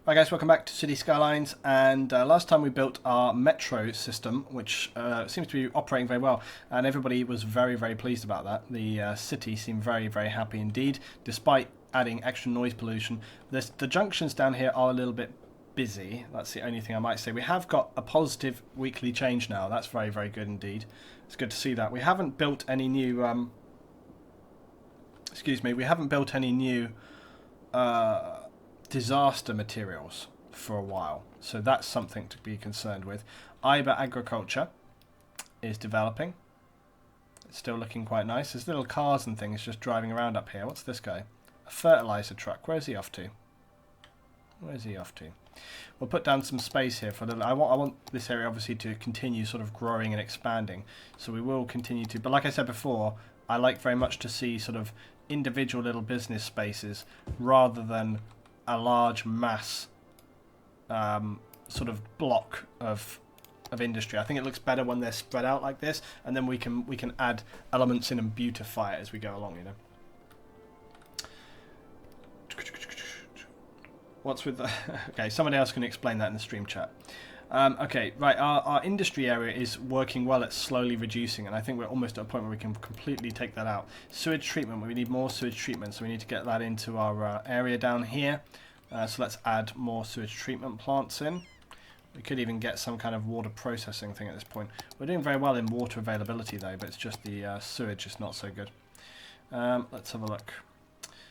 Hi guys, welcome back to City Skylines, and last time we built our metro system, which seems to be operating very well, and everybody was very pleased about that. The city seemed very happy indeed, despite adding extra noise pollution. The junctions down here are a little bit busy, that's the only thing I might say. We have got a positive weekly change now, that's very good indeed. It's good to see that. We haven't built any new, we haven't built any new disaster materials for a while, so that's something to be concerned with. Iber agriculture is developing. It's still looking quite nice. There's little cars and things just driving around up here. What's this guy? A fertilizer truck. Where's he off to? Where's he off to? We'll put down some space here for a little. I want this area obviously to continue sort of growing and expanding, so we will continue to, but like I said before, I like very much to see sort of individual little business spaces rather than a large mass sort of block of industry. I think it looks better when they're spread out like this, and then we can add elements in and beautify it as we go along, you know. What's with the okay, somebody else can explain that in the stream chat. Okay, right, our industry area is working well at slowly reducing, and I think we're almost at a point where we can completely take that out. Sewage treatment, we need more sewage treatment, so we need to get that into our area down here. So let's add more sewage treatment plants in. We could even get some kind of water processing thing at this point. We're doing very well in water availability though, but it's just the sewage is not so good. Let's have a look.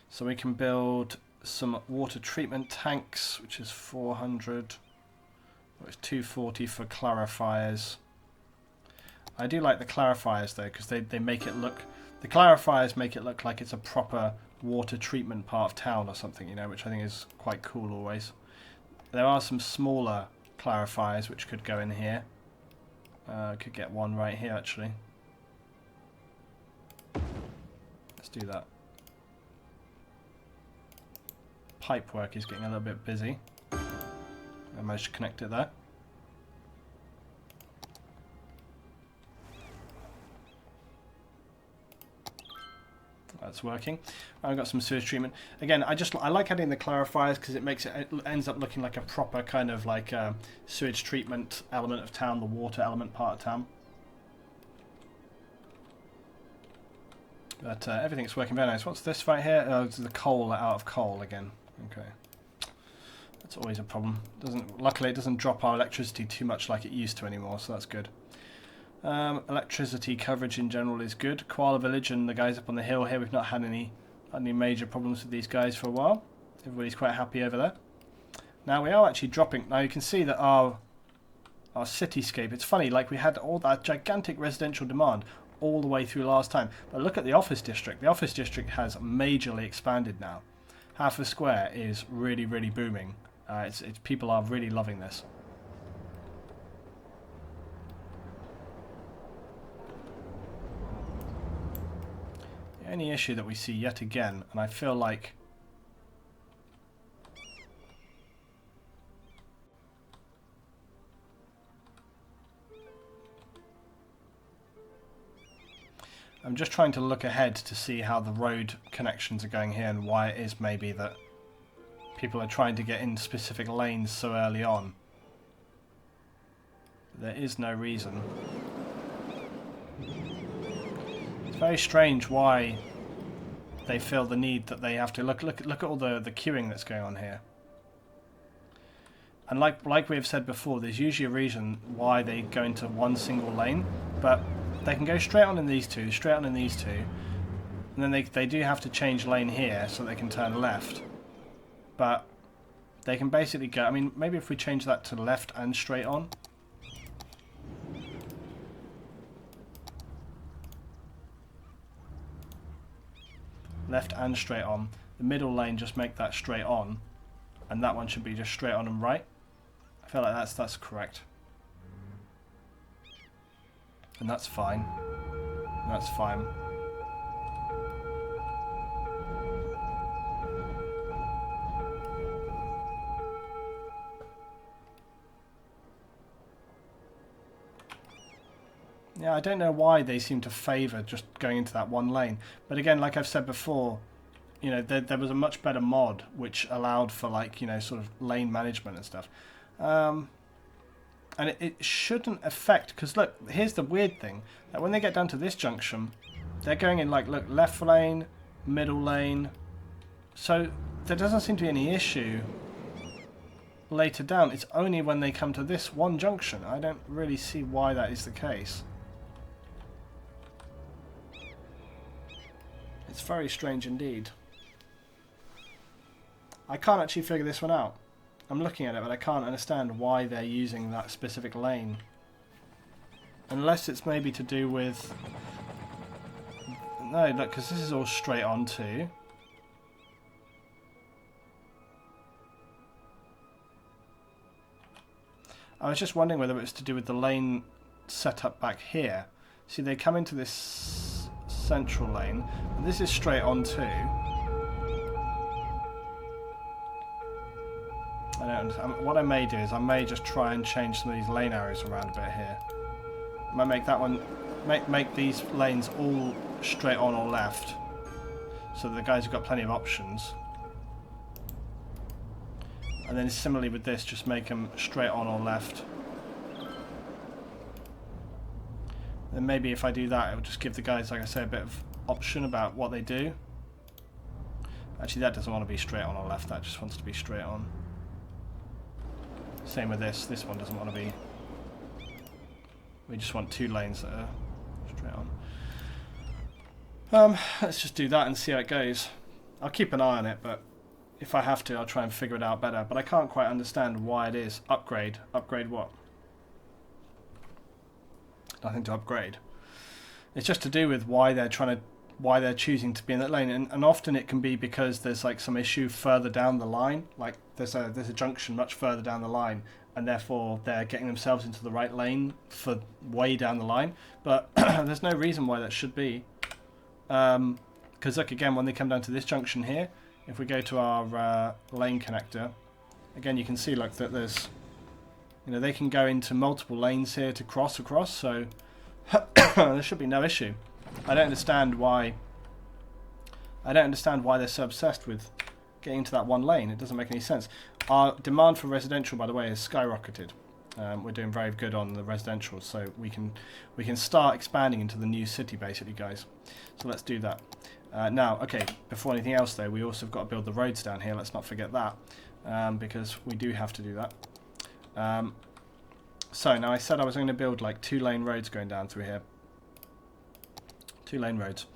So we can build some water treatment tanks, which is 400. It's 240 for clarifiers. I do like the clarifiers though, because they make it look, the clarifiers make it look like it's a proper water treatment part of town or something, you know, which I think is quite cool always. There are some smaller clarifiers which could go in here. Could get one right here actually. Let's do that. Pipe work is getting a little bit busy. I managed to connect it there. That's working. I've got some sewage treatment. Again, I like adding the clarifiers because it ends up looking like a proper kind of like sewage treatment element of town, the water element part of town. But everything's working very nice. What's this right here? Oh, it's the coal out of coal again. Okay. That's always a problem. Luckily, it doesn't drop our electricity too much like it used to anymore, so that's good. Electricity coverage in general is good. Koala Village and the guys up on the hill here, we've not had any major problems with these guys for a while. Everybody's quite happy over there. Now we are actually dropping. Now you can see that our cityscape. It's funny, like we had all that gigantic residential demand all the way through last time, but look at the office district. The office district has majorly expanded now. Half a square is really booming. People are really loving this. The only issue that we see yet again, and I feel like I'm just trying to look ahead to see how the road connections are going here and why it is maybe that people are trying to get in specific lanes so early on. There is no reason. It's very strange why they feel the need that they have to look at all the queuing that's going on here. And like we have said before, there's usually a reason why they go into one single lane, but they can go straight on in these two, straight on in these two, and then they do have to change lane here so they can turn left. But they can basically go, I mean, maybe if we change that to left and straight on. Left and straight on. The middle lane, just make that straight on. And that one should be just straight on and right. I feel like that's correct. And that's fine. That's fine. Yeah, I don't know why they seem to favour just going into that one lane. But again, like I've said before, you know, there was a much better mod which allowed for like, you know, sort of lane management and stuff. And it shouldn't affect, because look, here's the weird thing, that when they get down to this junction, they're going in like, look, left lane, middle lane, so there doesn't seem to be any issue later down. It's only when they come to this one junction. I don't really see why that is the case. It's very strange indeed. I can't actually figure this one out. I'm looking at it, but I can't understand why they're using that specific lane. Unless it's maybe to do with... No, look, because this is all straight on too. I was just wondering whether it was to do with the lane setup back here. See, they come into this central lane, and this is straight on too. I don't understand. What I may do is I may just try and change some of these lane arrows around a bit here. I might make that one, make these lanes all straight on or left, so that the guys have got plenty of options. And then similarly with this, just make them straight on or left. Then maybe if I do that, it will just give the guys, like I say, a bit of option about what they do. Actually, that doesn't want to be straight on or left, that just wants to be straight on. Same with this one doesn't want to be. We just want two lanes that are straight on. Let's just do that and see how it goes. I'll keep an eye on it, but if I have to, I'll try and figure it out better. But I can't quite understand why it is. Upgrade. Upgrade what? Nothing to upgrade. It's just to do with why they're choosing to be in that lane, and often it can be because there's like some issue further down the line, like there's a junction much further down the line, and therefore they're getting themselves into the right lane for way down the line. But there's no reason why that should be, because look, again, when they come down to this junction here, if we go to our lane connector, again you can see like that there's, you know, they can go into multiple lanes here to cross across, so there should be no issue. I don't understand why they're so obsessed with getting into that one lane. It doesn't make any sense. Our demand for residential, by the way, has skyrocketed. We're doing very good on the residential, so we can start expanding into the new city, basically, guys. So let's do that. Now, okay, before anything else, though, we also have got to build the roads down here. Let's not forget that, because we do have to do that. So now I said I was going to build like 2-lane roads going down through here. 2-lane roads.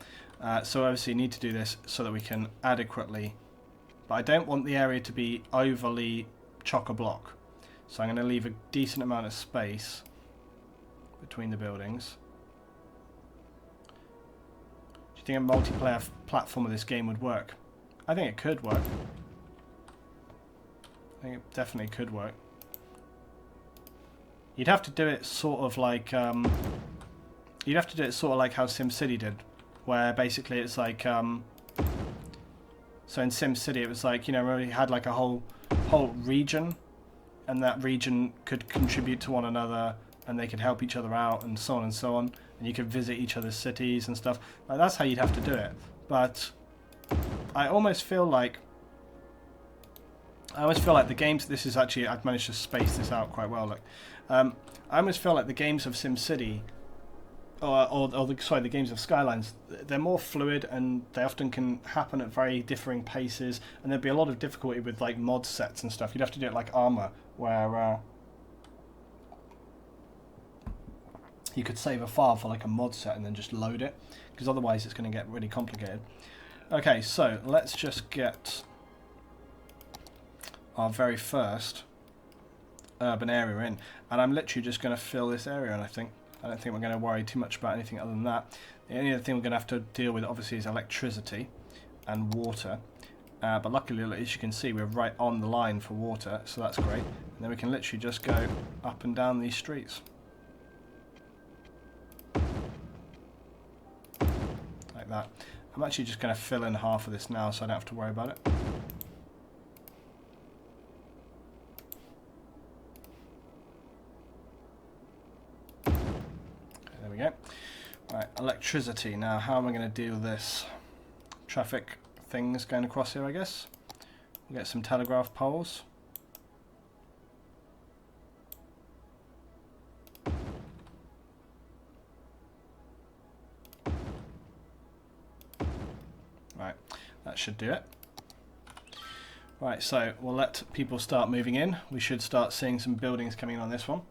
So obviously you need to do this so that we can adequately, but I don't want the area to be overly chock-a-block. So I'm going to leave a decent amount of space between the buildings. Do you think a multiplayer platform of this game would work? I think it could work. I think it definitely could work. You'd have to do it sort of like how SimCity did, where basically it's like so in SimCity it was like, you know, where you had like a whole region, and that region could contribute to one another, and they could help each other out, and so on and so on, and you could visit each other's cities and stuff. Like, that's how you'd have to do it. But I almost feel like the games. This is actually, I've managed to space this out quite well. Look, I almost feel like the games of SimCity, the games of Skylines, they're more fluid, and they often can happen at very differing paces, and there'd be a lot of difficulty with like mod sets and stuff. You'd have to do it like Armour, where you could save a file for like a mod set and then just load it, because otherwise it's going to get really complicated. Okay, so let's just get our very first urban area in, and I'm literally just going to fill this area in. I don't think we're going to worry too much about anything other than that. The only other thing we're going to have to deal with obviously is electricity and water, but luckily, as you can see, we're right on the line for water, so that's great. And then we can literally just go up and down these streets like that. I'm actually just going to fill in half of this now, so I don't have to worry about it. There we go. Right, electricity. Now, how am I going to do this? Traffic things going across here, I guess. We'll get some telegraph poles. Right, that should do it. Right, so we'll let people start moving in. We should start seeing some buildings coming in on this one.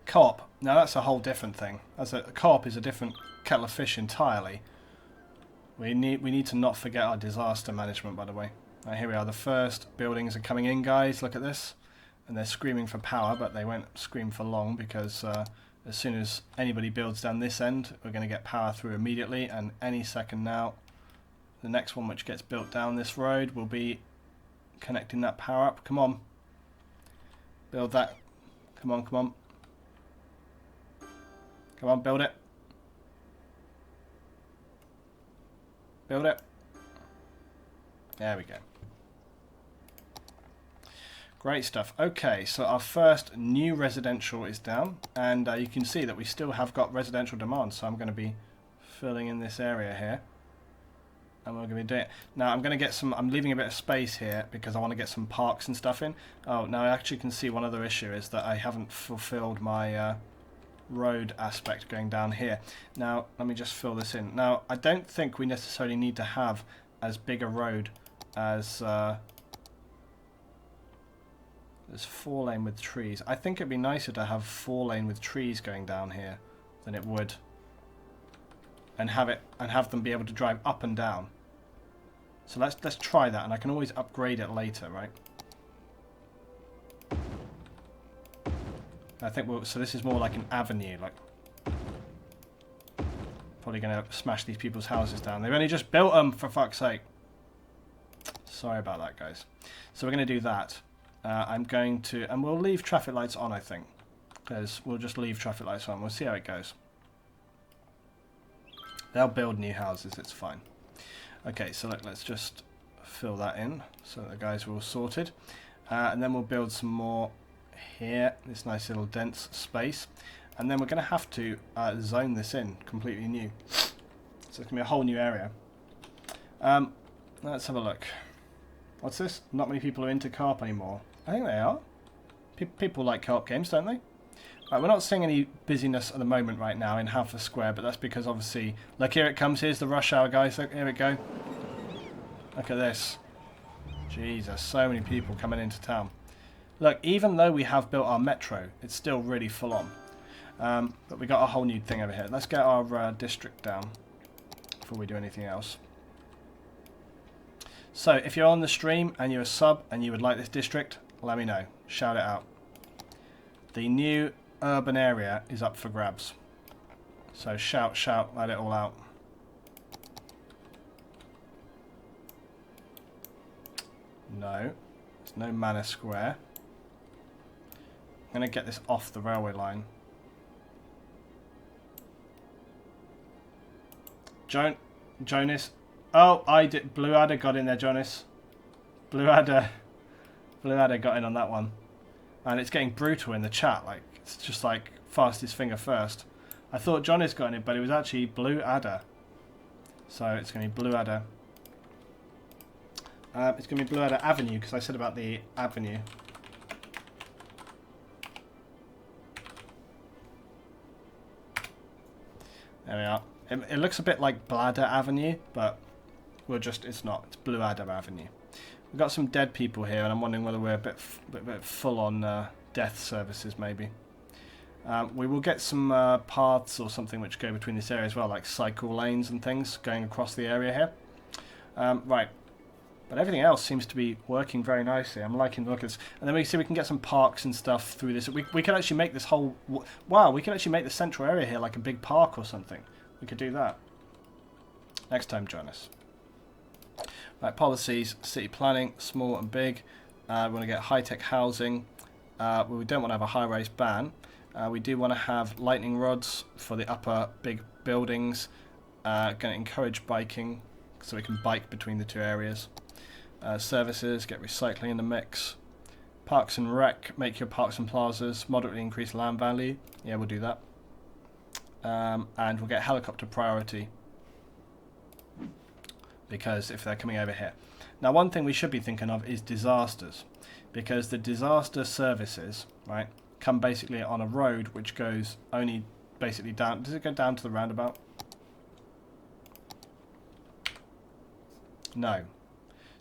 Co-op. Now that's a whole different thing. As a co-op is a different kettle of fish entirely. We need to not forget our disaster management, by the way. Right, here we are. The first buildings are coming in, guys. Look at this. And they're screaming for power, but they won't scream for long because as soon as anybody builds down this end, we're going to get power through immediately. And any second now, the next one which gets built down this road will be connecting that power up. Come on. Build that. Come on, come on. Come on, build it. Build it. There we go. Great stuff. Okay, so our first new residential is down, and you can see that we still have got residential demand, so I'm going to be filling in this area here. And we're going to be doing it. Now I'm going to get some, I'm leaving a bit of space here because I want to get some parks and stuff in. Oh, now I actually can see one other issue is that I haven't fulfilled my road aspect going down here. Now let me just fill this in. Now I don't think we necessarily need to have as big a road as there's 4-lane with trees. I think it'd be nicer to have 4-lane with trees going down here than it would, and have them be able to drive up and down. So let's try that, and I can always upgrade it later, right? I think so this is more like an avenue, like probably going to smash these people's houses down. They've only just built them, for fuck's sake. Sorry about that, guys. So we're going to do that. I'm going to, and we'll leave traffic lights on, I think, because we'll just leave traffic lights on. We'll see how it goes. They'll build new houses, it's fine. Okay, so let's just fill that in so that the guys are all sorted. And then we'll build some more here, this nice little dense space. And then we're going to have to zone this in completely new. So it's going to be a whole new area. Let's have a look. What's this? Not many people are into co-op anymore. I think they are. People like co-op games, don't they? Right, we're not seeing any busyness at the moment right now in Half a Square, but that's because obviously... Look, here it comes. Here's the rush hour, guys. Look, here we go. Look at this. Jesus, so many people coming into town. Look, even though we have built our metro, it's still really full on. But we got a whole new thing over here. Let's get our district down before we do anything else. So, if you're on the stream and you're a sub and you would like this district, let me know. Shout it out. The new urban area is up for grabs. So shout, shout, let it all out. No, there's no Manor Square. I'm going to get this off the railway line. Jonas. Oh, I did. BLUEADDER got in there, Jonas. BLUEADDER got in on that one. And it's getting brutal in the chat. Like, it's just like fastest finger first. I thought Jonas got in it, but it was actually BLUEADDER. So it's going to be BLUEADDER. It's going to be BLUEADDER Avenue, because I said about the avenue. There we are. It looks a bit like Bladder Avenue, but we're just, it's not. It's BLUEADDER Avenue. We've got some dead people here, and I'm wondering whether we're a bit full on death services, maybe. We will get some paths or something which go between this area as well, like cycle lanes and things going across the area here. Right. But everything else seems to be working very nicely. I'm liking the look at this. And then we see we can get some parks and stuff through this. We could actually make this whole... Wow, we could actually make the central area here like a big park or something. We could do that. Next time, join us. Right, policies, city planning, small and big. We want to get high-tech housing. We don't want to have a high-rise ban. We do want to have lightning rods for the upper big buildings. Going to encourage biking so we can bike between the two areas. Services, get recycling in the mix. Parks and rec, make your parks and plazas moderately increase land value. Yeah, we'll do that. And we'll get helicopter priority. because if they're coming over here. Now, one thing we should be thinking of is disasters, because the disaster services, right, come basically on a road which goes only basically down. Does it go down to the roundabout? No.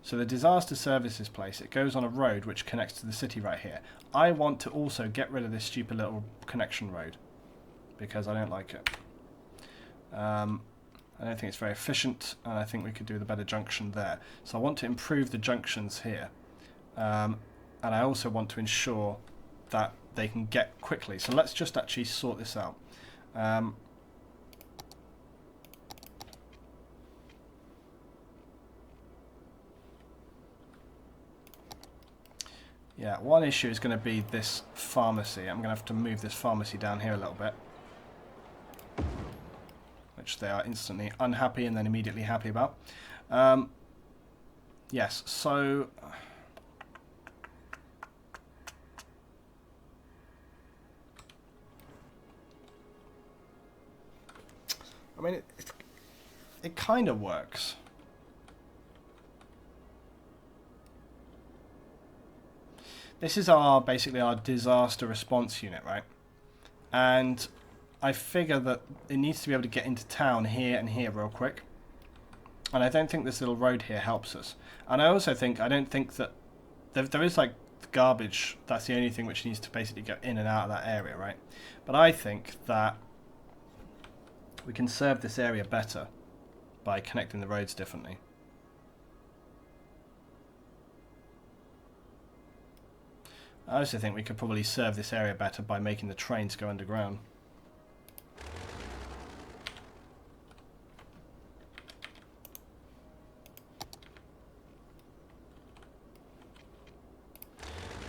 So the disaster services place, it goes on a road which connects to the city right here. I want to also get rid of this stupid little connection road because I don't like it. I don't think it's very efficient, and I think we could do with a better junction there. So I want to improve the junctions here. And I also want to ensure that they can get quickly. So let's just actually sort this out. Yeah, one issue is going to be this pharmacy. I'm going to have to move this pharmacy down here a little bit, which they are instantly unhappy and then immediately happy about. Yes, so I mean, it kind of works. This is basically our disaster response unit, right? And I figure that it needs to be able to get into town here and here real quick. And I don't think this little road here helps us. And I also think, I don't think that there is like garbage. That's the only thing which needs to basically go in and out of that area, right? But I think that we can serve this area better by connecting the roads differently. I also think we could probably serve this area better by making the trains go underground.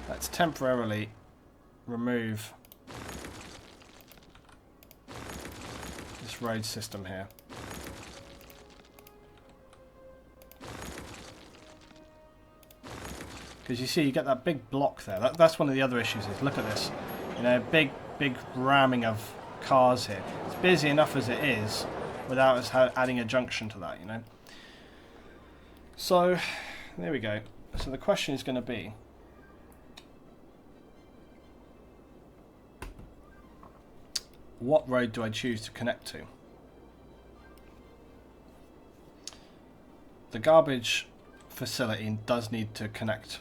Let's temporarily remove this road system here. Because you see, you get that big block there. That's one of the other issues. Is look at this, you know, big ramming of cars here. It's busy enough as it is, without us adding a junction to that, you know. So there we go. So the question is going to be, what road do I choose to connect to? The garbage facility does need to connect,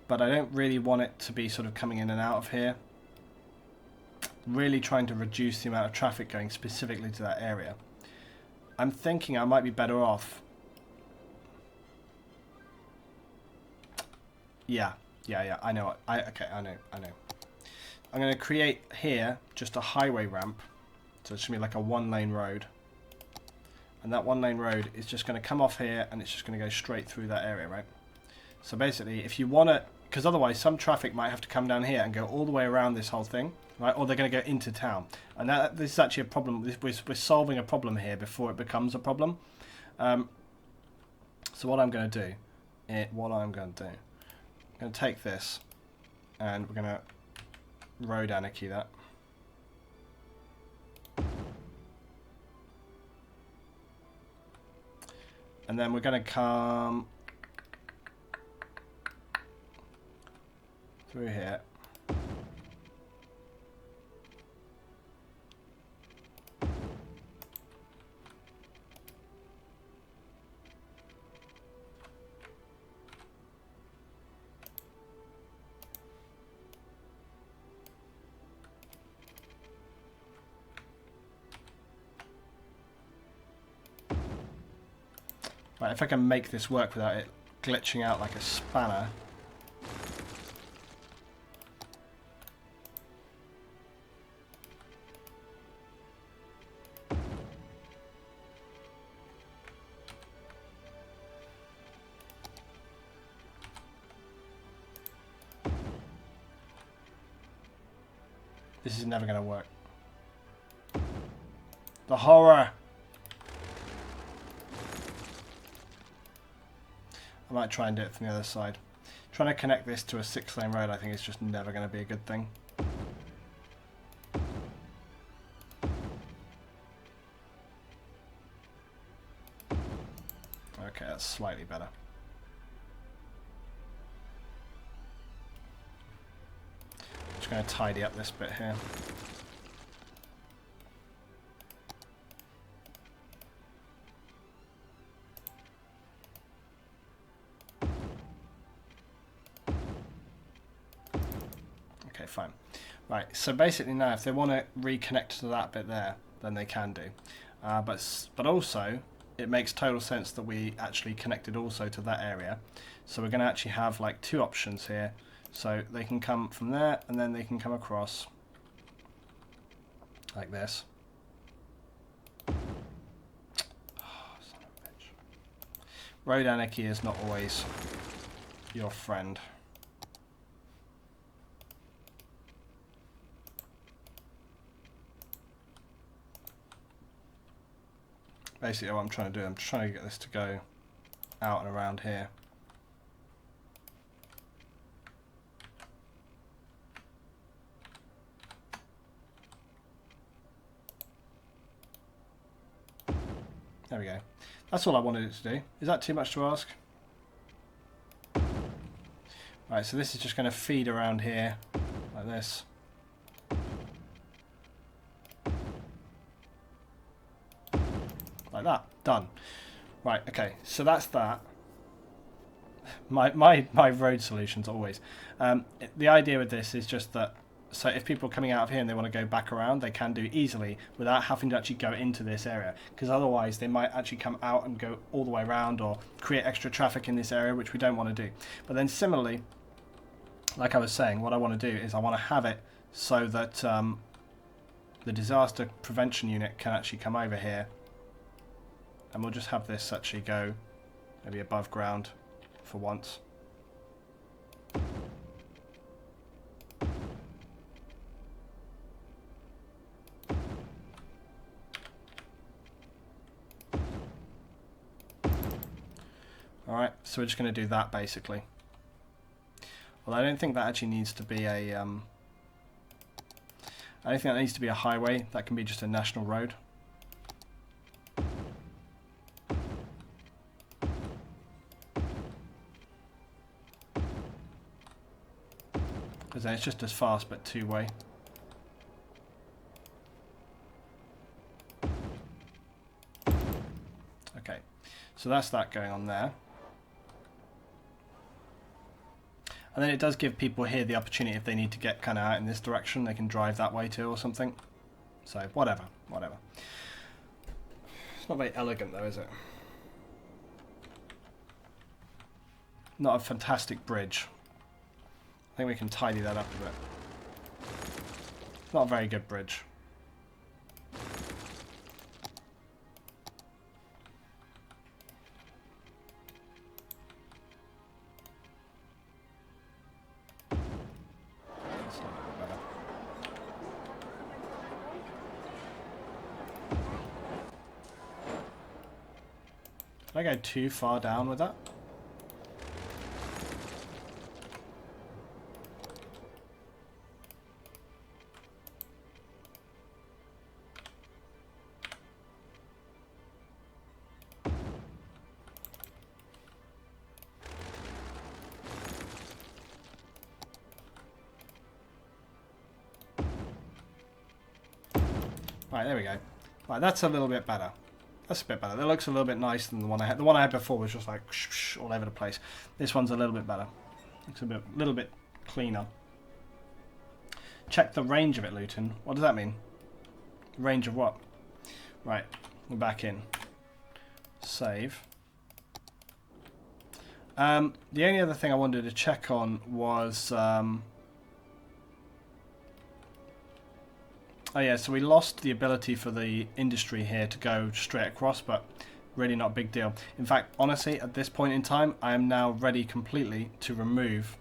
but I don't really want it to be sort of coming in and out of here. Really trying to reduce the amount of traffic going specifically to that area. I'm thinking I might be better off. Yeah, I know. Okay, I know. I'm going to create here just a highway ramp, so it's going to be like a one-lane road. And that one-lane road is just going to come off here, and it's just going to go straight through that area, right? So basically, if you want to, because otherwise some traffic might have to come down here and go all the way around this whole thing, right? Or they're going to go into town. And this is actually a problem. We're solving a problem here before it becomes a problem. So what I'm going to do, I'm going to take this, and we're going to road anarchy that. And then we're going to come through here. Right, if I can make this work without it glitching out like a spanner. This is never going to work. The horror! I might try and do it from the other side. Trying to connect this to a 6-lane road, I think, is just never going to be a good thing. slightly better. Just going to tidy up this bit here. Okay, fine. Right, so basically now if they want to reconnect to that bit there, then they can do. But also, it makes total sense that we actually connected also to that area. So we're going to actually have like two options here. So they can come from there, and then they can come across like this. Oh, son of a bitch. Road anarchy is not always your friend. Basically what I'm trying to do, I'm trying to get this to go out and around here. There we go. That's all I wanted it to do. Is that too much to ask? Right, so this is just going to feed around here like this. Like that. Done. Right, okay, so that's that. My road solutions always. The idea with this is just that, so if people are coming out of here and they want to go back around, they can do easily without having to actually go into this area, because otherwise they might actually come out and go all the way around or create extra traffic in this area, which we don't want to do. But then similarly, like I was saying, what I want to do is I want to have it so that the disaster prevention unit can actually come over here, and we'll just have this actually go maybe above ground for once. Alright, so we're just going to do that basically. Well, I don't think that actually needs to be a I don't think that needs to be a highway. That can be just a national road. Because then it's just as fast but two-way. Okay, so that's that going on there. And then it does give people here the opportunity, if they need to get kind of out in this direction, they can drive that way too or something. So whatever. It's not very elegant though, is it? Not a fantastic bridge. I think we can tidy that up a bit. Not a very good bridge. Did I go too far down with that? Right, there we go. Right, that's a little bit better. That's a bit better. That looks a little bit nicer than the one I had. The one I had before was just like all over the place. This one's a little bit better. Looks a little bit cleaner. Check the range of it, Luton. What does that mean? Range of what? Right, we're back in. Save. The only other thing I wanted to check on was... oh yeah, so we lost the ability for the industry here to go straight across, but really not a big deal. In fact, honestly, at this point in time, I am now ready completely to remove,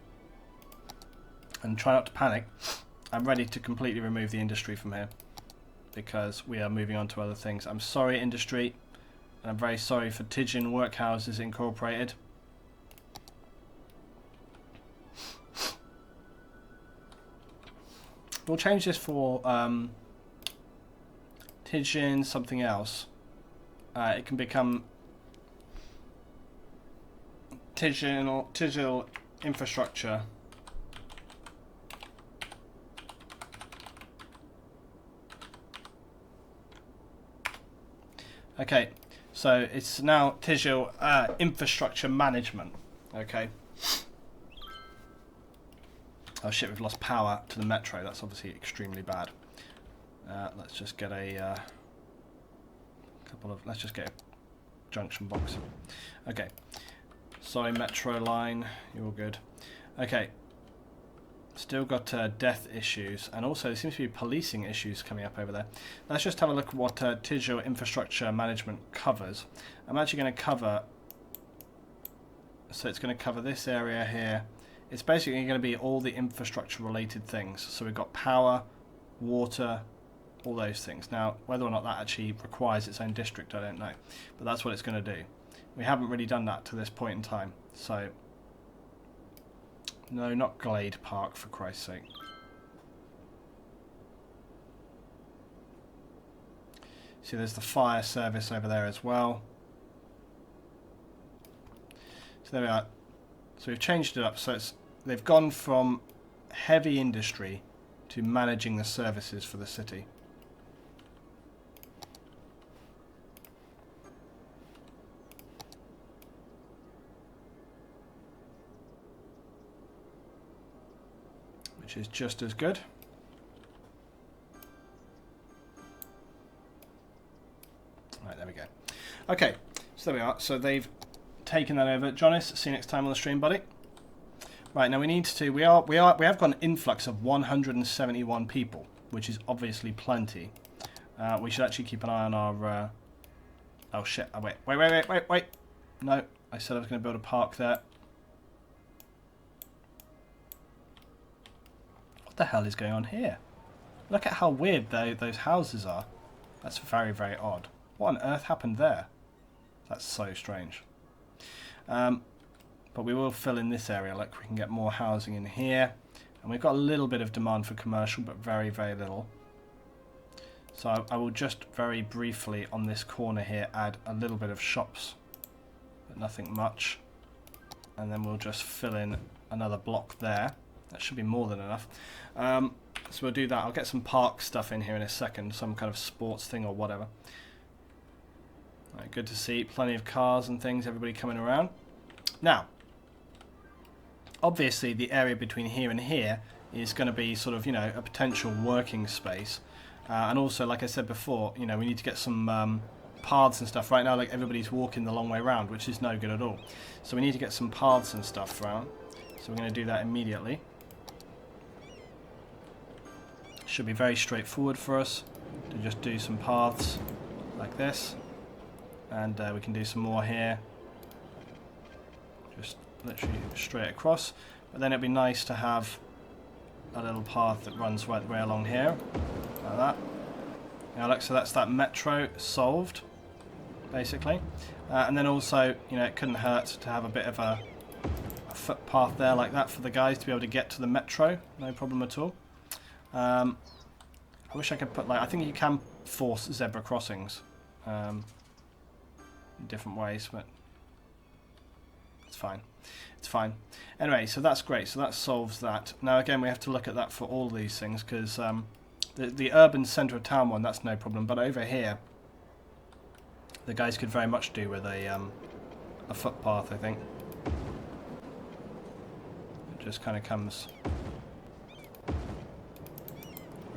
and try not to panic, I'm ready to completely remove the industry from here, because we are moving on to other things. I'm sorry, industry, and I'm very sorry for Tidgeon Workhouses Incorporated. We'll change this for Tidgeon something else. It can become digital infrastructure. Okay, so it's now digital infrastructure management. Okay. Oh shit, we've lost power to the metro. That's obviously extremely bad. Let's just get a let's just get a junction box. Okay. Sorry, metro line. You're all good. Okay. Still got death issues, and also there seems to be policing issues coming up over there. Let's just have a look at what digital infrastructure management covers. I'm actually going to cover, so it's going to cover this area here. It's basically going to be all the infrastructure related things. So we've got power, water, all those things. Now, whether or not that actually requires its own district, I don't know. But that's what it's going to do. We haven't really done that to this point in time. So, no, not Glade Park, for Christ's sake. See, there's the fire service over there as well. So there we are. So we've changed it up. So they've gone from heavy industry to managing the services for the city. Which is just as good. Right, there we go. Okay, so there we are. So they've taken that over. Jonas, see you next time on the stream, buddy. Right, now we need to. We have got an influx of 171 people, which is obviously plenty. We should actually keep an eye on our. Oh shit! Oh, wait! No, I said I was going to build a park there. What the hell is going on here? Look at how weird those houses are. That's very, very odd. What on earth happened there? That's so strange. But we will fill in this area. Like, we can get more housing in here. And we've got a little bit of demand for commercial, but very, very little. So I will just very briefly on this corner here add a little bit of shops, but nothing much. And then we'll just fill in another block there. That should be more than enough. So we'll do that. I'll get some park stuff in here in a second, some kind of sports thing or whatever. Right, good to see. Plenty of cars and things, everybody coming around. Now, obviously the area between here and here is going to be sort of, you know, a potential working space. And also, like I said before, you know, we need to get some paths and stuff. Right now, like, everybody's walking the long way around, which is no good at all. So we need to get some paths and stuff around. So we're going to do that immediately. Should be very straightforward for us to just do some paths like this. And we can do some more here. Just literally straight across. But then it'd be nice to have a little path that runs right the way along here. Like that. Now look, so that's that metro solved, basically. And then also, you know, it couldn't hurt to have a bit of a footpath there like that for the guys to be able to get to the metro. No problem at all. I wish I could put, like, I think you can force zebra crossings in different ways, but it's fine. It's fine. Anyway, so that's great. So that solves that. Now again, we have to look at that for all these things, because the urban centre of town one, that's no problem. But over here, the guys could very much do with a footpath, I think. It just kind of comes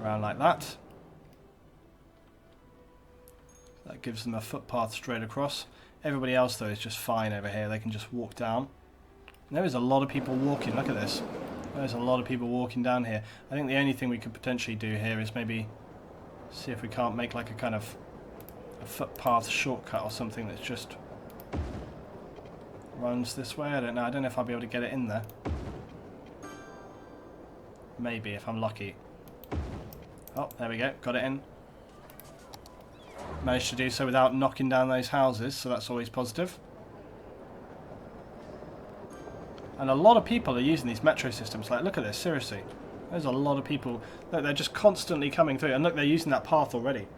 around like that. That gives them a footpath straight across. Everybody else, though, is just fine over here. They can just walk down. And there is a lot of people walking. Look at this. There's a lot of people walking down here. I think the only thing we could potentially do here is maybe see if we can't make like a kind of a footpath shortcut or something that's just runs this way. I don't know. I don't know if I'll be able to get it in there. Maybe, if I'm lucky. Oh, there we go. Got it in. Managed to do so without knocking down those houses, so that's always positive. And a lot of people are using these metro systems. Like, look at this, seriously. There's a lot of people. Look, they're just constantly coming through. And look, they're using that path already.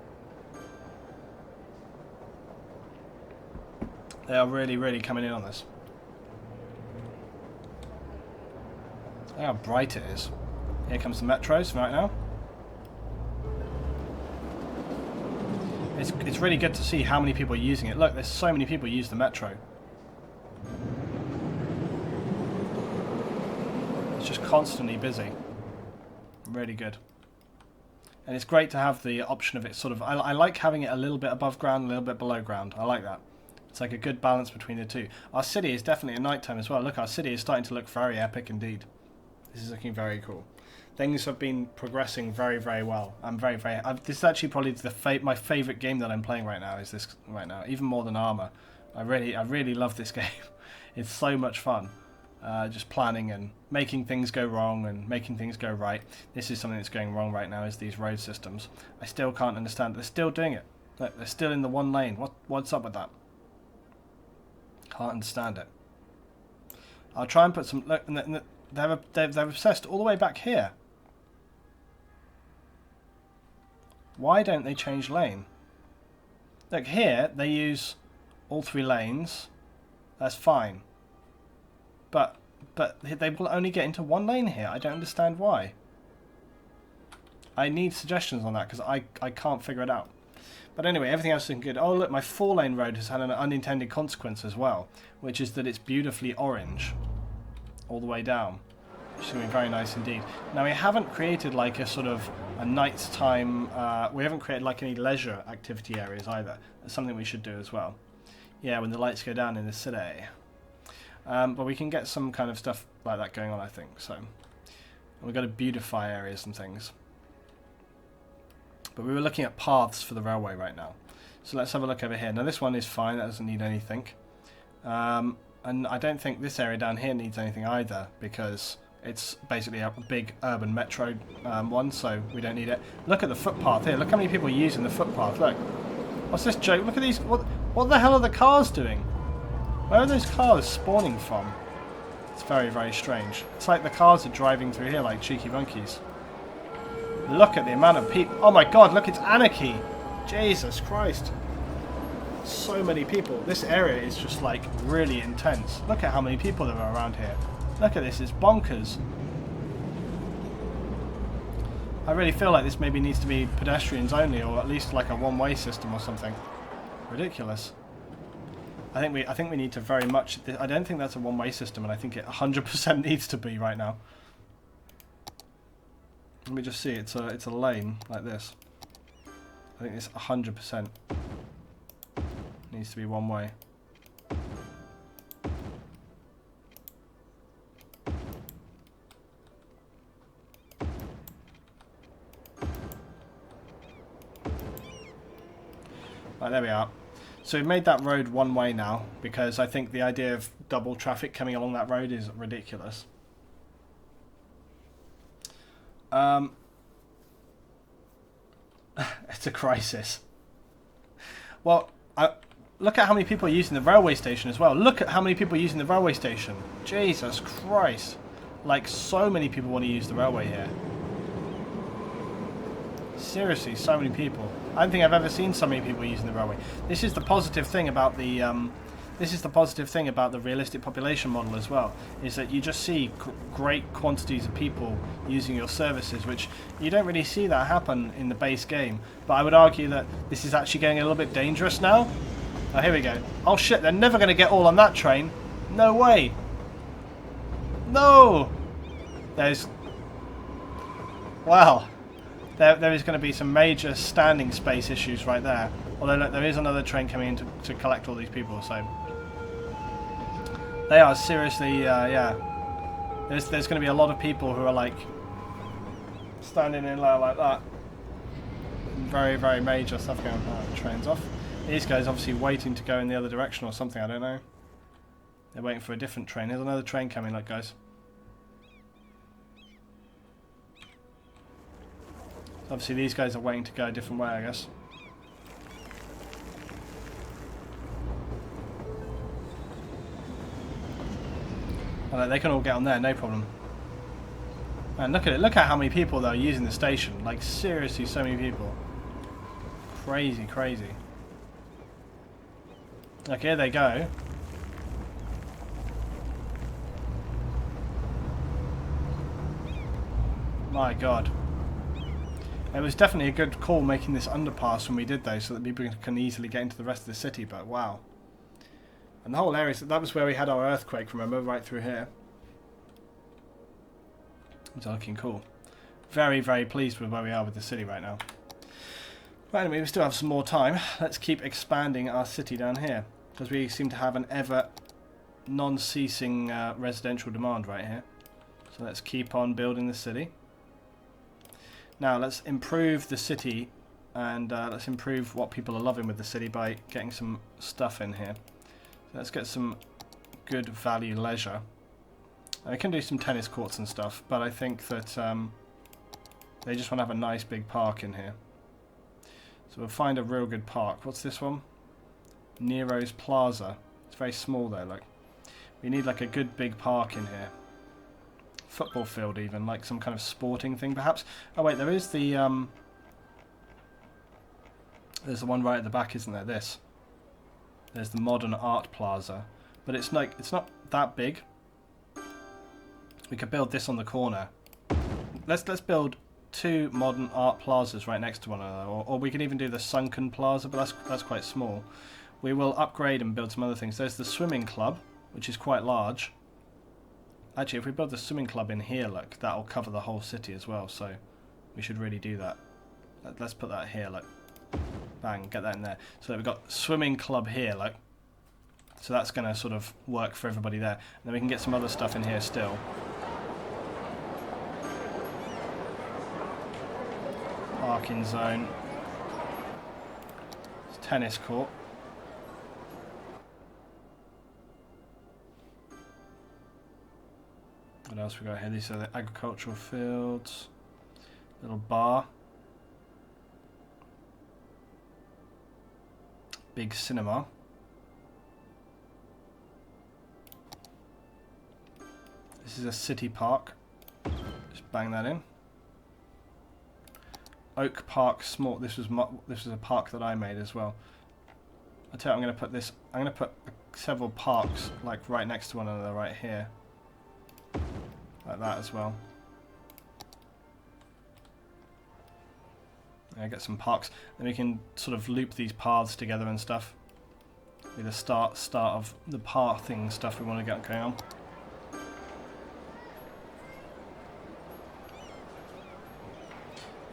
They are really, really coming in on this. Look how bright it is. Here comes the metros right now. It's really good to see how many people are using it. Look, there's so many people use the metro. It's just constantly busy. Really good. And it's great to have the option of it sort of... I like having it a little bit above ground, a little bit below ground. I like that. It's like a good balance between the two. Our city is definitely at night time as well. Look, our city is starting to look very epic indeed. This is looking very cool. Things have been progressing very, very well. I'm very, very... this is actually probably my favourite game that I'm playing right now, is this right now. Even more than Armour. I really love this game. It's so much fun. Just planning and making things go wrong and making things go right. This is something that's going wrong right now, is these road systems. I still can't understand. They're still doing it. Look, they're still in the one lane. What's up with that? Can't understand it. I'll try and put some... Look, they're obsessed all the way back here. Why don't they change lane? Look, here they use all 3 lanes. That's fine. But they will only get into 1 lane here. I don't understand why. I need suggestions on that because I can't figure it out. But anyway, everything else is good. Oh look, my 4-lane road has had an unintended consequence as well, which is that it's beautifully orange all the way down. Which is going to be very nice indeed. Now we haven't created like a sort of a night's time, we haven't created like any leisure activity areas either. That's something we should do as well. Yeah, when the lights go down in the city. But we can get some kind of stuff like that going on, I think. So we've got to beautify areas and things. But we were looking at paths for the railway right now. So let's have a look over here. Now this one is fine, that doesn't need anything. And I don't think this area down here needs anything either, because it's basically a big urban metro one, so we don't need it. Look at the footpath here. Look how many people are using the footpath. Look. What's this joke? Look at these. What the hell are the cars doing? Where are those cars spawning from? It's very, very strange. It's like the cars are driving through here like cheeky monkeys. Look at the amount of people. Oh my god, look, it's anarchy. Jesus Christ. So many people. This area is just like really intense. Look at how many people there are around here. Look at this, it's bonkers. I really feel like this maybe needs to be pedestrians only, or at least like a one-way system or something. Ridiculous. I think we need to very much... I don't think that's a one-way system, and I think it 100% needs to be right now. Let me just see. It's a lane like this. I think it's 100% needs to be one way. Right, there we are. So we've made that road one way now, because I think the idea of double traffic coming along that road is ridiculous. It's a crisis. Well, look at how many people are using the railway station as well. Look at how many people are using the railway station. Jesus Christ. Like, so many people want to use the railway here. Seriously, so many people. I don't think I've ever seen so many people using the railway. This is the positive thing about the realistic population model as well, is that you just see great quantities of people using your services, which you don't really see that happen in the base game. But I would argue that this is actually getting a little bit dangerous now. Oh, here we go. Oh shit, they're never going to get all on that train. No way. No. There's... Wow. There is going to be some major standing space issues right there. Although look, there is another train coming in to collect all these people, so... They are seriously, yeah. There's going to be a lot of people who are like standing in line like that. Very, very major stuff going on. Oh, the train's off. These guys obviously waiting to go in the other direction or something, I don't know. They're waiting for a different train. There's another train coming, look guys. Obviously these guys are waiting to go a different way, I guess. Oh, they can all get on there, no problem. Man, look at it. Look at how many people though are using the station. Like, seriously, so many people. Crazy, crazy. Look, here they go. My God. It was definitely a good call making this underpass when we did though, so that people can easily get into the rest of the city, but wow. And the whole area, that was where we had our earthquake, remember, right through here. It's looking cool. Very, very pleased with where we are with the city right now. Right, anyway, we still have some more time. Let's keep expanding our city down here, because we seem to have an ever non-ceasing residential demand right here. So let's keep on building the city. Now let's improve the city, and let's improve what people are loving with the city by getting some stuff in here. So let's get some good value leisure. I can do some tennis courts and stuff, but I think that they just want to have a nice big park in here. So we'll find a real good park. What's this one? Nero's Plaza. It's very small though. Like, we need like a good big park in here. Football field even, like some kind of sporting thing perhaps. Oh wait, there is the there's the one right at the back, isn't there? This. There's the Modern Art Plaza, but it's like it's not that big. We could build this on the corner. Let's build 2 Modern Art Plazas right next to one another, or we can even do the Sunken Plaza, but that's quite small. We will upgrade and build some other things. There's the swimming club, which is quite large. Actually, if we build the swimming club in here, look, that'll cover the whole city as well, so we should really do that. Let's put that here, look. Bang, get that in there. So we've got swimming club here, look. So that's going to sort of work for everybody there. And then we can get some other stuff in here still. Parking zone. It's tennis court. What else we got here? These are the agricultural fields. Little bar. Big cinema. This is a city park. Just bang that in. Oak Park Small. This was a park that I made as well. I tell you, I'm going to put this. I'm going to put several parks like right next to one another right here. Like that as well. Yeah, get some parks. Then we can sort of loop these paths together and stuff. Be the start of the pathing stuff we want to get going on.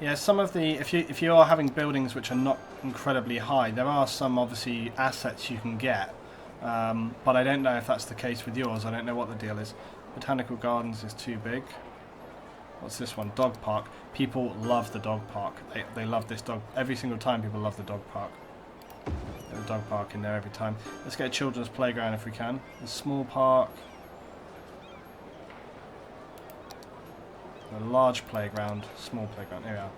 Yeah, some of the if you are having buildings which are not incredibly high, there are some obviously assets you can get, but I don't know if that's the case with yours. I don't know what the deal is. Botanical Gardens is too big. What's this one? Dog Park. People love the dog park. They love this dog. Every single time people love the dog park. There's a dog park in there every time. Let's get a children's playground if we can. A small park. A large playground. Small playground. Here we are.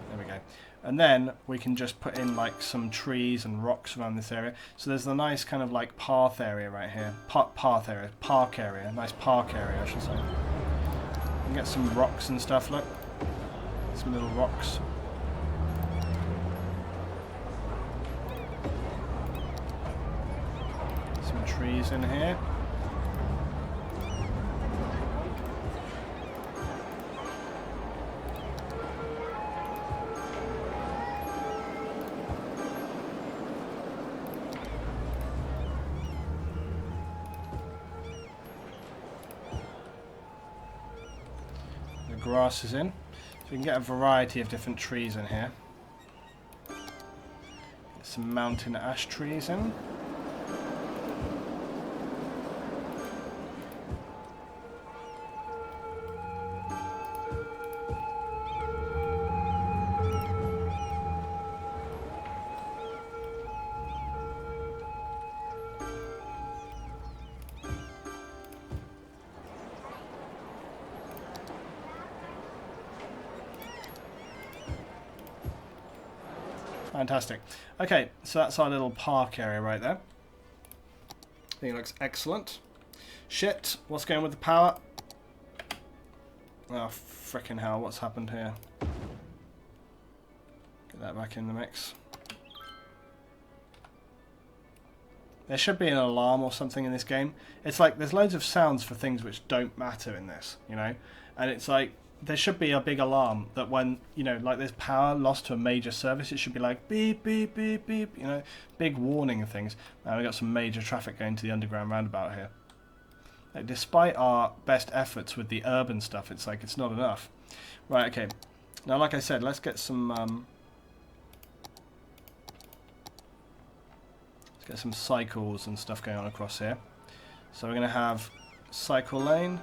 There we go. And then we can just put in like some trees and rocks around this area. So there's a nice kind of like path area right here. Park area. Nice park area, I should say. We can get some rocks and stuff, look. Some little rocks. Some trees in here. Grass is in, so we can get a variety of different trees in here. Get some mountain ash trees in. Fantastic. Okay, so that's our little park area right there. I think it looks excellent. Shit, what's going with the power? Oh, frickin' hell, what's happened here? Get that back in the mix. There should be an alarm or something in this game. It's like there's loads of sounds for things which don't matter in this, you know? And it's like there should be a big alarm that when, you know, like there's power lost to a major service, it should be like beep, beep, beep, beep, you know? Big warning of things. Now we've got some major traffic going to the underground roundabout here. Like, despite our best efforts with the urban stuff, it's like it's not enough. Right, okay. Now, like I said, let's get some... Get some cycles and stuff going on across here. So we're going to have cycle lane.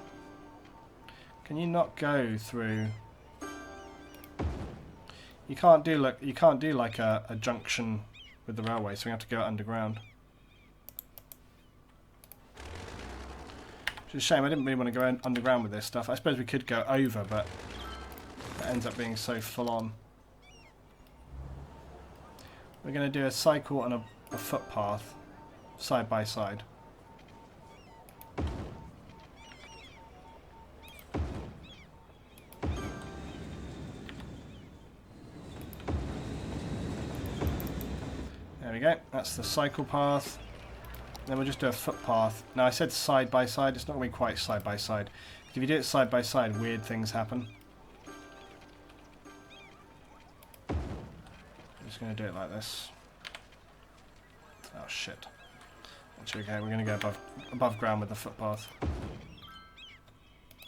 Can you not go through? You can't do like a junction with the railway, so we have to go underground. Which is a shame. I didn't really want to go underground with this stuff. I suppose we could go over, but it ends up being so full on. We're going to do a cycle and a footpath side by side. There we go, that's the cycle path. Then we'll just do a footpath. Now I said side by side, it's not going to be quite side by side. If you do it side by side, weird things happen. I'm just going to do it like this. Oh shit. Actually, okay, we're going to go above ground with the footpath.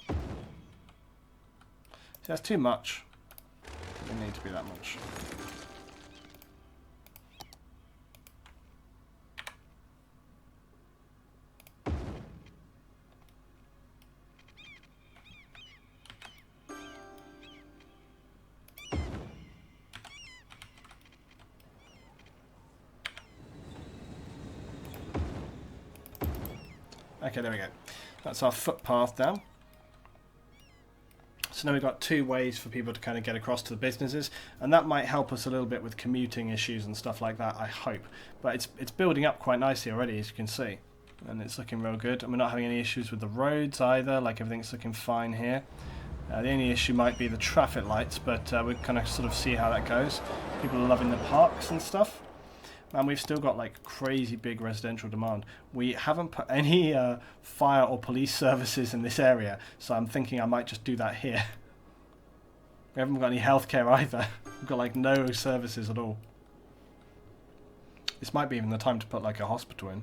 See, that's too much. It doesn't need to be that much. Okay, there we go. That's our footpath down. So now we've got two ways for people to kind of get across to the businesses, and that might help us a little bit with commuting issues and stuff like that, I hope. But it's building up quite nicely already, as you can see. And it's looking real good. And we're not having any issues with the roads either, like everything's looking fine here. The only issue might be the traffic lights, but we'll kind of sort of see how that goes. People are loving the parks and stuff. And we've still got like crazy big residential demand. We haven't put any fire or police services in this area, so I'm thinking I might just do that here. We haven't got any healthcare either. We've got like no services at all. This might be even the time to put like a hospital in.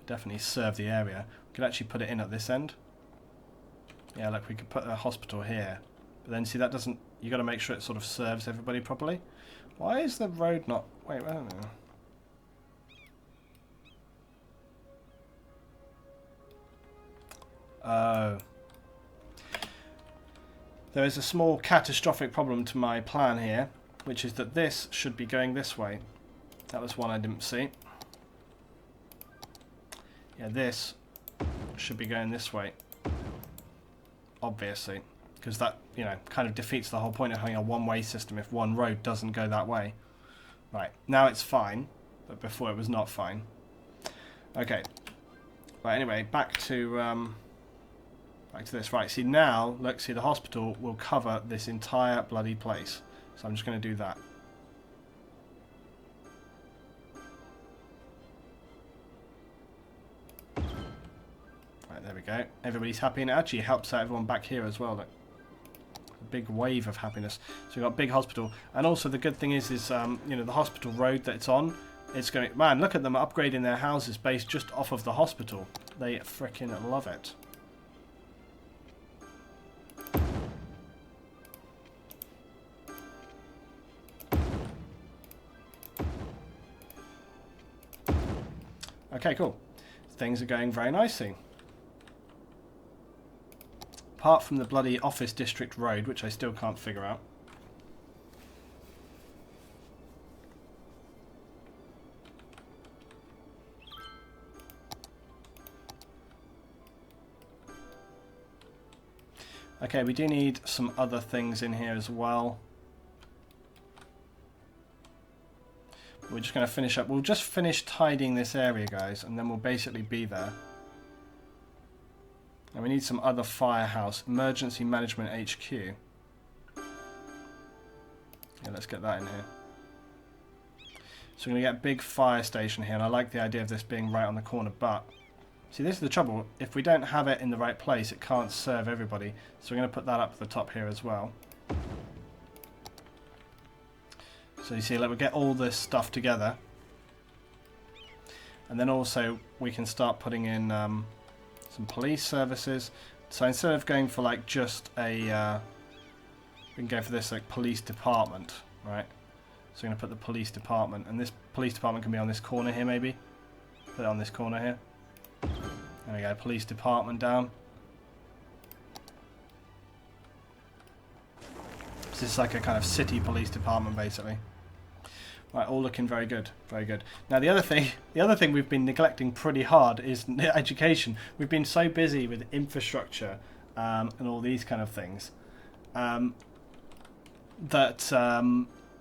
Definitely serve the area. We could actually put it in at this end. Yeah, like we could put a hospital here. But then see, that doesn't... You got to make sure it sort of serves everybody properly. Why is the road not... Wait, I don't know. Oh. There is a small catastrophic problem to my plan here, which is that this should be going this way. That was one I didn't see. Yeah, this should be going this way. Obviously. Because that, you know, kind of defeats the whole point of having a one-way system if one road doesn't go that way. Right, now it's fine, but before it was not fine. Okay. Right, anyway, back to this. Right, see now, look, see the hospital will cover this entire bloody place. So I'm just going to do that. Right, there we go. Everybody's happy, and it actually helps out everyone back here as well, look. Big wave of happiness. So we've got big hospital, and also the good thing is you know, the hospital road that it's on, it's going, man, look at them upgrading their houses based just off of the hospital. They freaking love it. Okay, cool. Things are going very nicely. Apart from the bloody office district road, which I still can't figure out. Okay, we do need some other things in here as well. We're just going to finish up. We'll just finish tidying this area, guys, and then we'll basically be there. And we need some other firehouse. Emergency Management HQ. Yeah, let's get that in here. So we're going to get a big fire station here, and I like the idea of this being right on the corner, but see, this is the trouble. If we don't have it in the right place, it can't serve everybody. So we're going to put that up at the top here as well. So you see, like, we get all this stuff together. And then also we can start putting in some police services. So instead of going for like just a, we can go for this like police department, right? So we're going to put the police department, and this police department can be on this corner here maybe. Put it on this corner here. There we go, police department down. So this is like a kind of city police department basically. Right, all looking very good, very good. Now the other thing we've been neglecting pretty hard is education. We've been so busy with infrastructure and all these kind of things that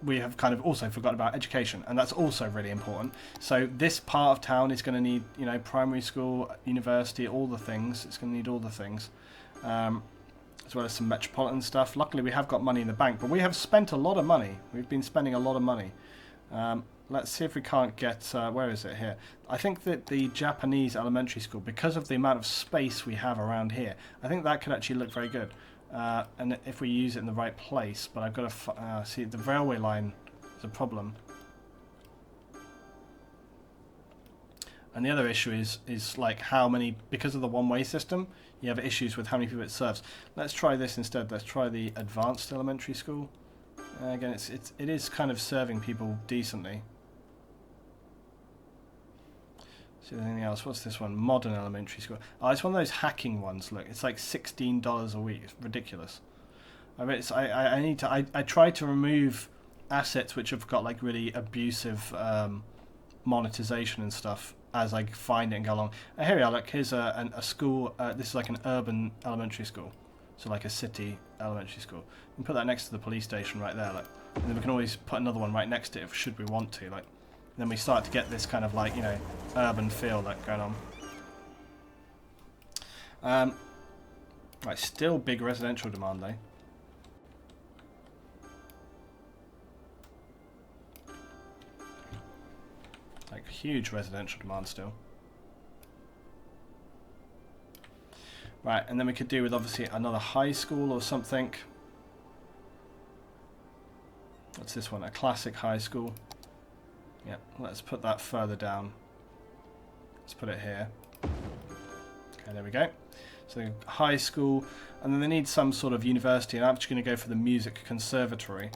we have kind of also forgotten about education, and that's also really important. So this part of town is going to need, you know, primary school, university, all the things. It's going to need all the things, as well as some metropolitan stuff. Luckily, we have got money in the bank, but we have spent a lot of money. We've been spending a lot of money. Let's see if we can't get, where is it here? I think that the Japanese elementary school, because of the amount of space we have around here, I think that could actually look very good. And if we use it in the right place, but I've got to see, the railway line is a problem. And the other issue is like how many, because of the one-way system, you have issues with how many people it serves. Let's try this instead. Let's try the advanced elementary school. Again, it is kind of serving people decently. See anything else? What's this one? Modern elementary school. Oh, it's one of those hacking ones. Look, it's like $16 a week. It's ridiculous. I try to remove assets which have got like really abusive monetization and stuff as I find it and go along. Here we are. Look, here's a school. This is like an urban elementary school. So like a city elementary school. We can put that next to the police station right there, like, and then we can always put another one right next to it should we want to, like. Then we start to get this kind of like, you know, urban feel like going on. Right, still big residential demand though. Like huge residential demand still. Right, and then we could do with obviously another high school or something. What's this one? A classic high school. Yeah, let's put that further down. Let's put it here. Okay, there we go. So high school, and then they need some sort of university, and I'm actually going to go for the music conservatory.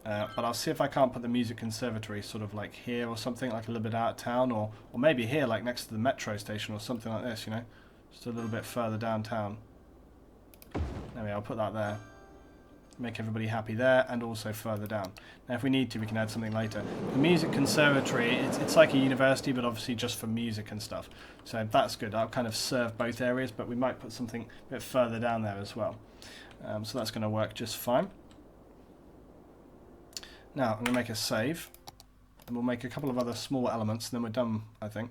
But I'll see if I can't put the music conservatory sort of like here or something, like a little bit out of town, or maybe here, like next to the metro station or something like this, you know, just a little bit further downtown. There we go, I'll put that there. Make everybody happy there, and also further down. Now if we need to, we can add something later. The music conservatory, it's like a university, but obviously just for music and stuff. So that's good. I'll kind of serve both areas, but we might put something a bit further down there as well. So that's going to work just fine. Now I'm going to make a save, and we'll make a couple of other small elements, and then we're done, I think.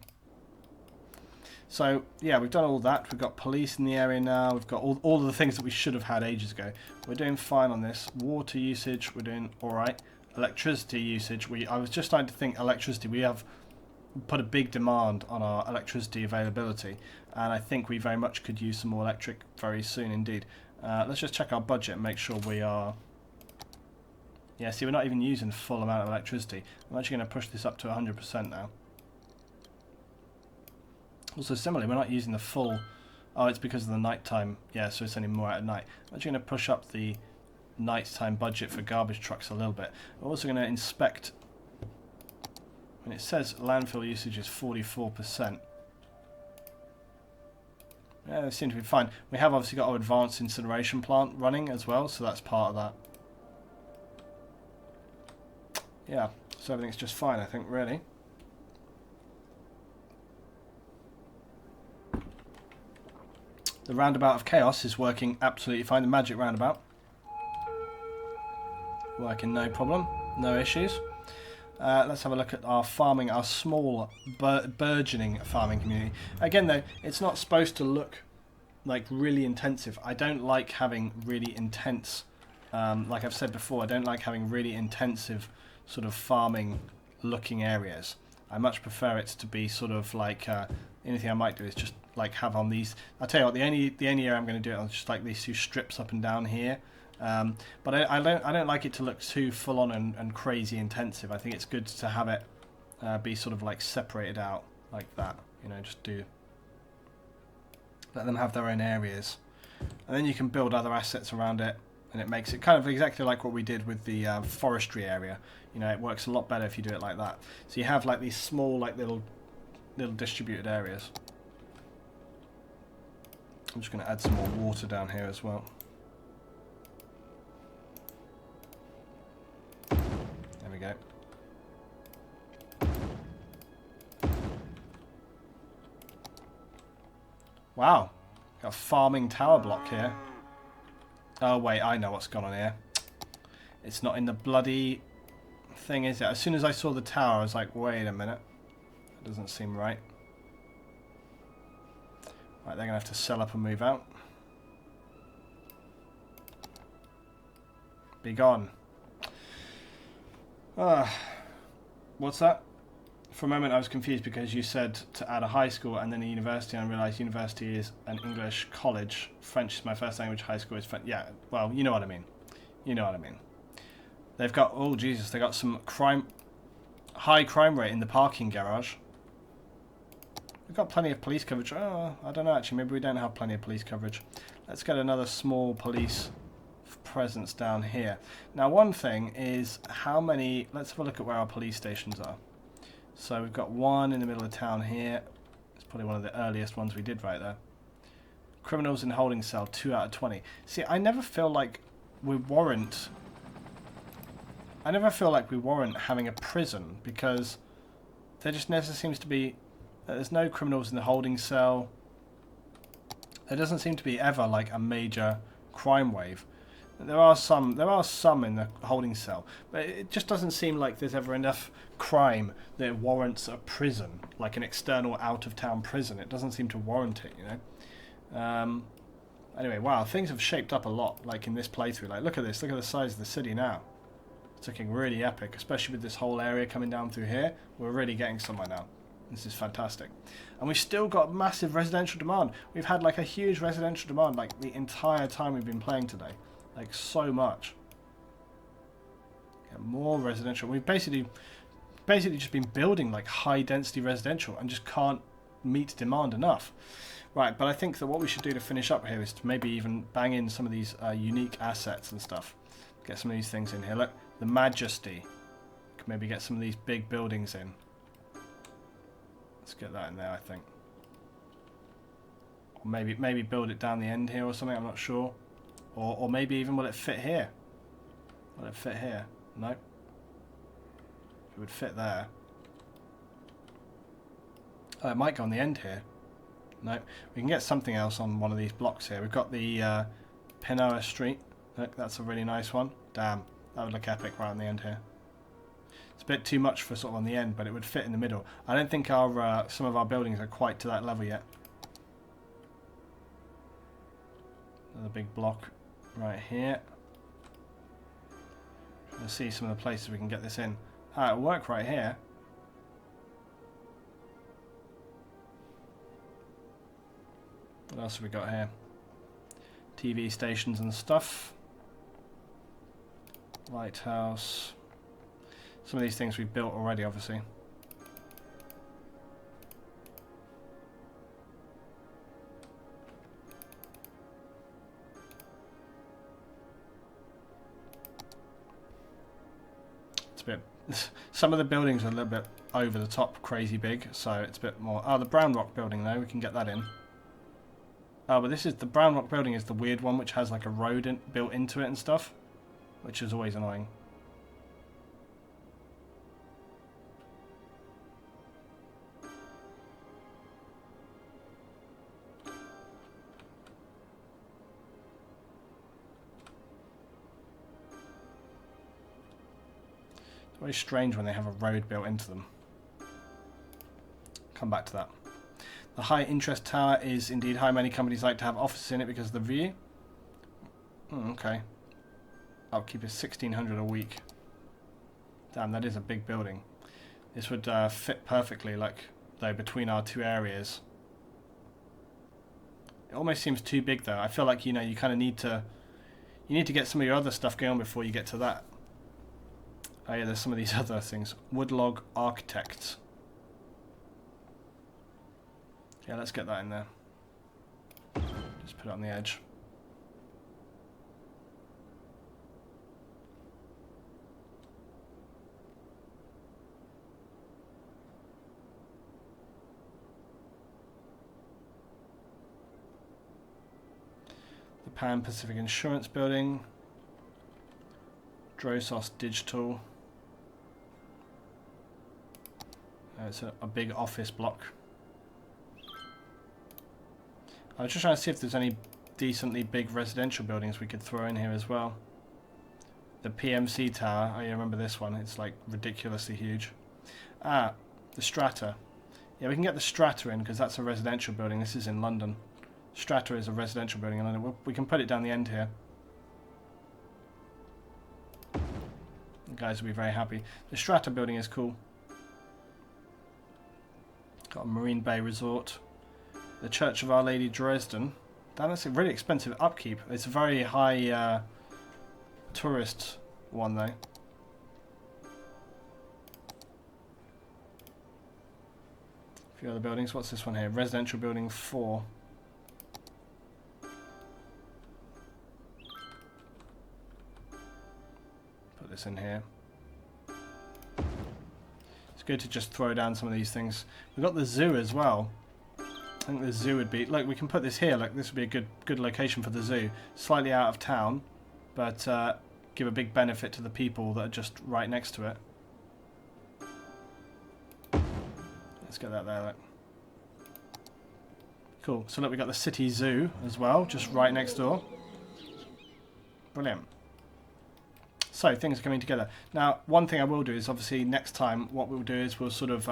So yeah, we've done all that. We've got police in the area now. We've got all of the things that we should have had ages ago. We're doing fine on this. Water usage, we're doing all right. Electricity usage, I was just starting to think electricity. We have put a big demand on our electricity availability, and I think we very much could use some more electric very soon indeed. Let's just check our budget and make sure we are. Yeah, see, we're not even using the full amount of electricity. I'm actually going to push this up to 100% now. Also, similarly, we're not using the full. Oh, it's because of the nighttime. Yeah, so it's only more at night. I'm actually going to push up the nighttime budget for garbage trucks a little bit. We're also going to inspect. And it says landfill usage is 44%. Yeah, they seem to be fine. We have obviously got our advanced incineration plant running as well, so that's part of that. Yeah, so everything's just fine, I think, really. The roundabout of chaos is working absolutely fine. The magic roundabout. Working no problem. No issues. Let's have a look at our farming, our small burgeoning farming community. Again though, it's not supposed to look like really intensive. I don't like having really intense, like I've said before, I don't like having really intensive sort of farming looking areas. I much prefer it to be sort of like anything I might do is just like have on these. I'll tell you what, the only area I'm going to do it on is just like these two strips up and down here. But I don't like it to look too full on and crazy intensive. I think it's good to have it be sort of like separated out like that. You know, just let them have their own areas, and then you can build other assets around it, and it makes it kind of exactly like what we did with the forestry area. You know, it works a lot better if you do it like that. So you have like these small, like little distributed areas. I'm just going to add some more water down here as well. There we go. Wow, got a farming tower block here. Oh wait, I know what's gone on here. It's not in the bloody thing, is it? As soon as I saw the tower, I was like, wait a minute. That doesn't seem right. Right, they're going to have to sell up and move out. Be gone. What's that? For a moment I was confused because you said to add a high school and then a university, and I realised university is an English college. French is my first language, high school is French. Yeah, well, you know what I mean. You know what I mean. They've got, oh Jesus, they got some high crime rate in the parking garage. We've got plenty of police coverage. Oh, I don't know actually, maybe we don't have plenty of police coverage. Let's get another small police presence down here. Now one thing is how many, let's have a look at where our police stations are. So we've got one in the middle of town here. It's probably one of the earliest ones we did right there. Criminals in holding cell, 2 out of 20. See, I never feel like we warrant having a prison, because there just never seems to be, there's no criminals in the holding cell. There doesn't seem to be ever like a major crime wave. There are some in the holding cell, but it just doesn't seem like there's ever enough crime that warrants a prison, like an external out-of-town prison. It doesn't seem to warrant it, you know. Anyway, wow, things have shaped up a lot, like in this playthrough. Like, look at this, look at the size of the city now. It's looking really epic, especially with this whole area coming down through here. We're really getting somewhere now. This is fantastic. And we've still got massive residential demand. We've had like a huge residential demand like the entire time we've been playing today. Like so much. Get more residential. We've basically just been building like high density residential and just can't meet demand enough. Right, but I think that what we should do to finish up here is to maybe even bang in some of these unique assets and stuff. Get some of these things in here. Look, the Majesty. Can maybe get some of these big buildings in. Let's get that in there, I think. Or maybe build it down the end here or something, I'm not sure. Or maybe even will it fit here? Will it fit here? No. It would fit there. Oh, it might go on the end here. No. We can get something else on one of these blocks here. We've got the Pinoa Street. Look, that's a really nice one. Damn, that would look epic right on the end here. It's a bit too much for sort of on the end, but it would fit in the middle. I don't think our some of our buildings are quite to that level yet. Another big block right here. Let's see some of the places we can get this in. Ah, it'll work right here. What else have we got here? TV stations and stuff. Lighthouse. Some of these things we've built already, obviously. It's a bit. Some of the buildings are a little bit over the top, crazy big, so it's a bit more. Oh, the Brown Rock building though, we can get that in. Oh, but this is the Brown Rock building is the weird one, which has like a road built into it and stuff, which is always annoying. It's very strange when they have a road built into them. Come back to that. The high interest tower is indeed high. Many companies like to have offices in it because of the view. Okay. Upkeep is 1,600 a week. Damn, that is a big building. This would fit perfectly, like, though, between our two areas. It almost seems too big, though. I feel like, you know, you kind of need to... You need to get some of your other stuff going before you get to that. Oh yeah, there's some of these other things. Woodlog Architects. Yeah, let's get that in there. Just put it on the edge. The Pan Pacific Insurance Building. Drosos Digital. It's a big office block. I was just trying to see if there's any decently big residential buildings we could throw in here as well. The PMC Tower. Oh, you remember this one? It's like ridiculously huge. Ah, the Strata. Yeah, we can get the Strata in because that's a residential building. This is in London. Strata is a residential building in London. We can put it down the end here. The guys will be very happy. The Strata building is cool. Got a Marine Bay Resort. The Church of Our Lady Dresden. That's a really expensive upkeep. It's a very high tourist one though. A few other buildings. What's this one here? Residential Building 4. Put this in here. It's good to just throw down some of these things. We've got the zoo as well. I think the zoo would be... Like, we can put this here. Like, this would be a good location for the zoo. Slightly out of town, but give a big benefit to the people that are just right next to it. Let's get that there, look. Cool. So, look, we got the city zoo as well, just right next door. Brilliant. So, things are coming together. Now, one thing I will do is, obviously, next time, what we'll do is we'll sort of,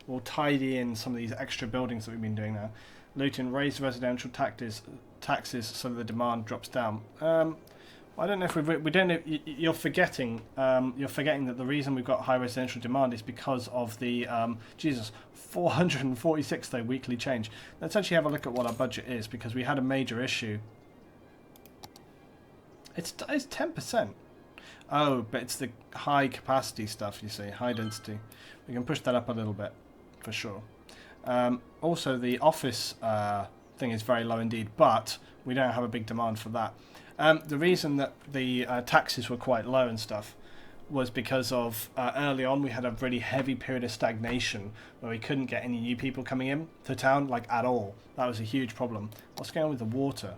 we'll tidy in some of these extra buildings that we've been doing now. Luton, raise residential taxes so that the demand drops down. I don't know if we don't know. You're forgetting that the reason we've got high residential demand is because of the 446 though weekly change. Let's actually have a look at what our budget is because we had a major issue. It's 10%. Oh, but it's the high capacity stuff, you see, high density. We can push that up a little bit, for sure. Also, the office thing is very low indeed, but we don't have a big demand for that. The reason that the taxes were quite low and stuff was because of early on we had a really heavy period of stagnation where we couldn't get any new people coming in to town, like at all. That was a huge problem. What's going on with the water?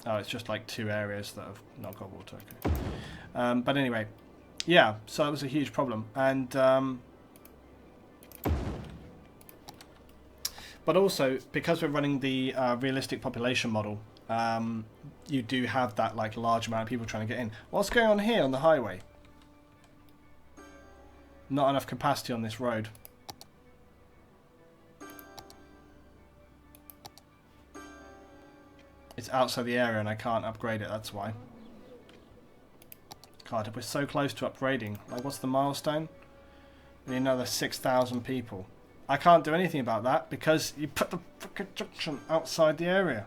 Oh, it's just like 2 areas that have not got water. Okay. But anyway, yeah, so that was a huge problem. And but also, because we're running the realistic population model, you do have that like large amount of people trying to get in. What's going on here on the highway? Not enough capacity on this road. It's outside the area and I can't upgrade it, that's why. God, we're so close to upgrading. Like, what's the milestone? We need another 6,000 people. I can't do anything about that because you put the frickin' junction outside the area.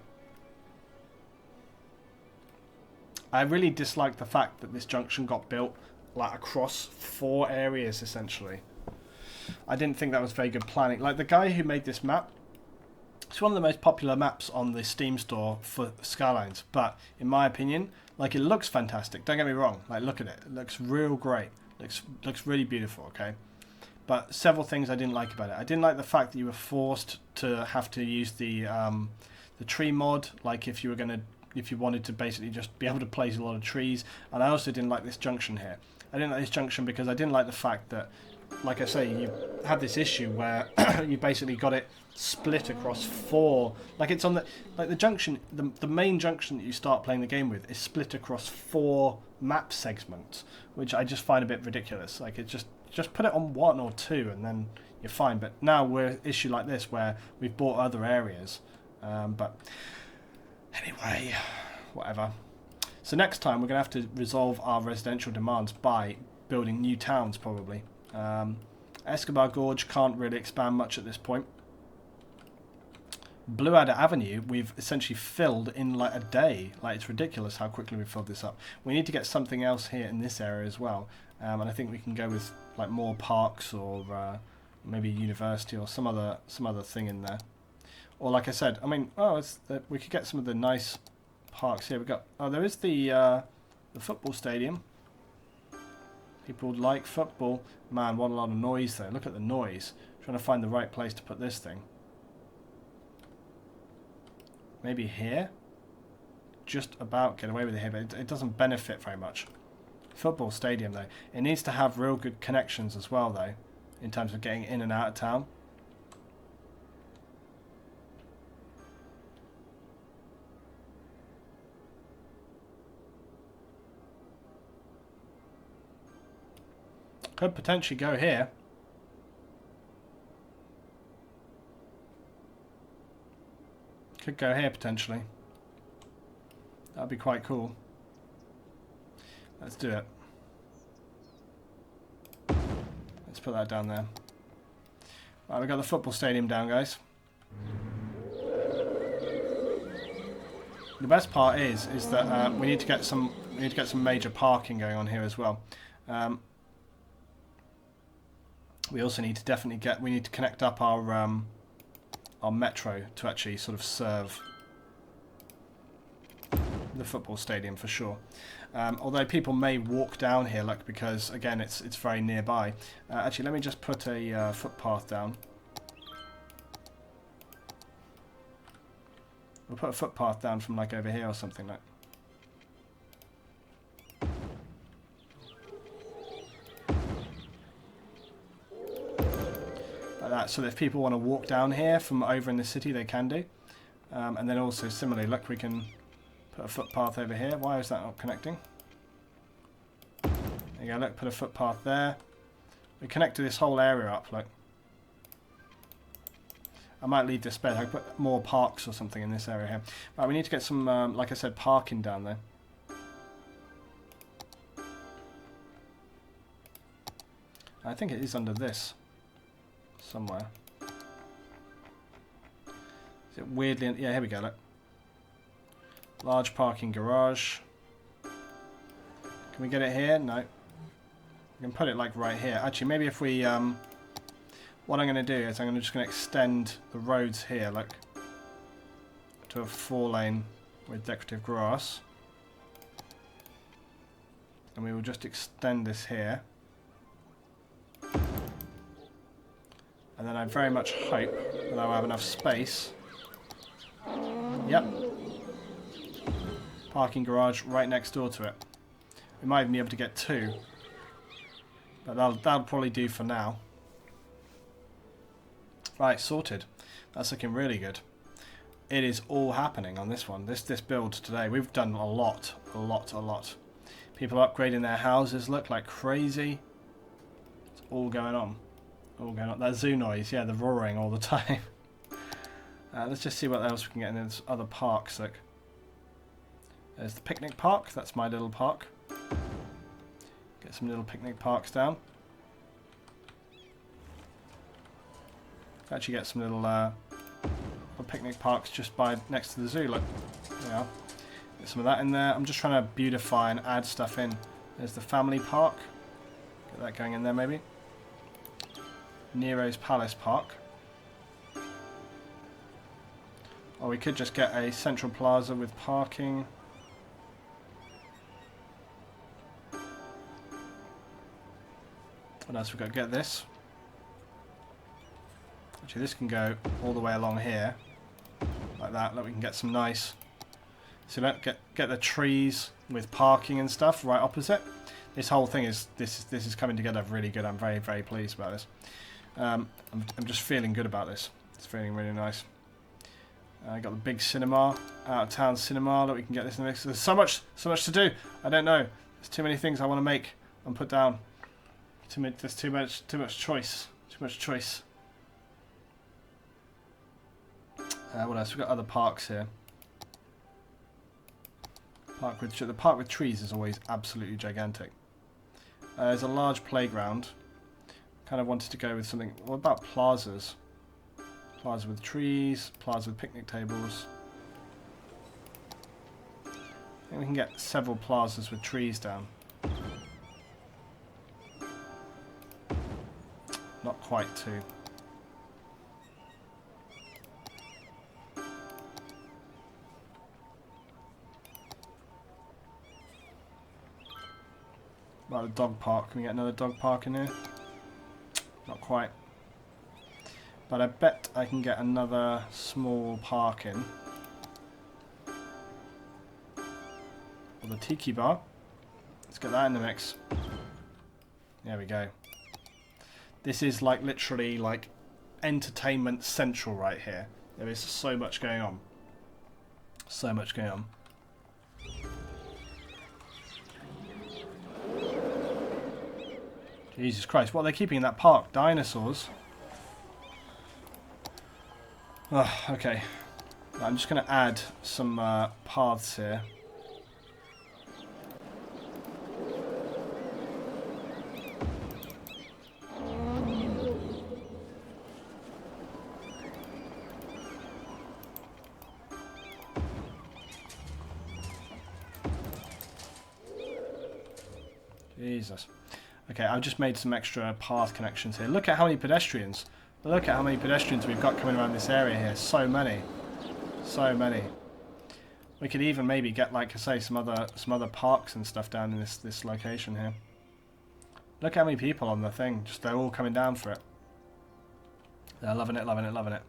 I really dislike the fact that this junction got built like across 4 areas essentially. I didn't think that was very good planning. Like the guy who made this map, it's one of the most popular maps on the Steam store for Skylines, but in my opinion, like it looks fantastic. Don't get me wrong. Like look at it. It looks real great. Looks really beautiful, okay? But several things I didn't like about it. I didn't like the fact that you were forced to have to use the tree mod, like if you wanted to basically just be able to place a lot of trees. And I also didn't like this junction here. I didn't like this junction because I didn't like the fact that, like I say, you have this issue where you basically got it split across 4. Like it's on the junction, the main junction that you start playing the game with is split across 4 map segments, which I just find a bit ridiculous. Like it just put it on 1 or 2 and then you're fine. But now we're an issue like this where we've bought other areas. But anyway, whatever. So next time we're going to have to resolve our residential demands by building new towns probably. Escobar Gorge can't really expand much at this point. BLUEADDER Avenue, we've essentially filled in like a day. Like, it's ridiculous how quickly we've filled this up. We need to get something else here in this area as well. And I think we can go with like more parks or maybe university or some other thing in there. Or like I said, I mean, we could get some of the nice parks here. We got there is the football stadium. People like football. Man, what a lot of noise though. Look at the noise. Trying to find the right place to put this thing. Maybe here? Just about get away with it here, but it doesn't benefit very much. Football stadium though. It needs to have real good connections as well though, in terms of getting in and out of town. Could potentially go here. Could go here potentially. That would be quite cool. Let's do it. Let's put that down there. Right, we've got the football stadium down, guys. The best part is that we need to get some major parking going on here as well. We also need to we need to connect up our metro to actually sort of serve the football stadium for sure. Although people may walk down here, like, because again it's very nearby. Actually, let me just put a footpath down. We'll put a footpath down from like over here or something like. That, so that if people want to walk down here from over in the city, they can do. And then also similarly, look, we can put a footpath over here. Why is that not connecting? There you go, look, put a footpath there. We connected this whole area up, look. I might leave this bed. I could put more parks or something in this area here. Right, we need to get some, like I said, parking down there. I think it is under this. Somewhere. Is it weirdly... Yeah, here we go, look. Large parking garage. Can we get it here? No. We can put it like right here. Actually, maybe if we... what I'm going to do is I'm just going to extend the roads here, like, to a 4-lane with decorative grass. And we will just extend this here. And then I very much hope that I'll have enough space. Yep. Parking garage right next door to it. We might even be able to get 2. But that'll probably do for now. Right, sorted. That's looking really good. It is all happening on this one. This build today. We've done a lot. People upgrading their houses look like crazy. It's all going on. All going on. That zoo noise, yeah, the roaring all the time. Let's just see what else we can get in these other parks. Look, there's the picnic park. That's my little park. Get some little picnic parks down. Actually, get some little picnic parks just by next to the zoo. Look, yeah, get some of that in there. I'm just trying to beautify and add stuff in. There's the family park. Get that going in there, maybe. Nero's Palace Park. Or we could just get a central plaza with parking. What else we've got to get this? Actually, this can go all the way along here. Like that. Look, we can get some nice... So let's get the trees with parking and stuff right opposite. This whole thing is... This is coming together really good. I'm very, very pleased about this. I'm just feeling good about this. It's feeling really nice. I got the big cinema, out of town cinema. Look, we can get this in the mix. There's so much to do. I don't know. There's too many things I want to make and put down. There's too much choice. Too much choice. What else? We've got other parks here. The park with trees is always absolutely gigantic. There's a large playground. Kind of wanted to go with something. What about plazas? Plaza with trees, plaza with picnic tables. I think we can get several plazas with trees down. Not quite two. About the dog park. Can we get another dog park in here? Not quite. But I bet I can get another small park in. Or the tiki bar. Let's get that in the mix. There we go. This is like literally like entertainment central right here. There is so much going on. So much going on. Jesus Christ, what are they keeping in that park? Dinosaurs? Oh, okay. I'm just going to add some paths here. Jesus. Okay, I've just made some extra path connections here. Look at how many pedestrians. Look at how many pedestrians we've got coming around this area here. So many. So many. We could even maybe get, like I say, some other parks and stuff down in this location here. Look how many people on the thing. Just they're all coming down for it. They're loving it, loving it, loving it.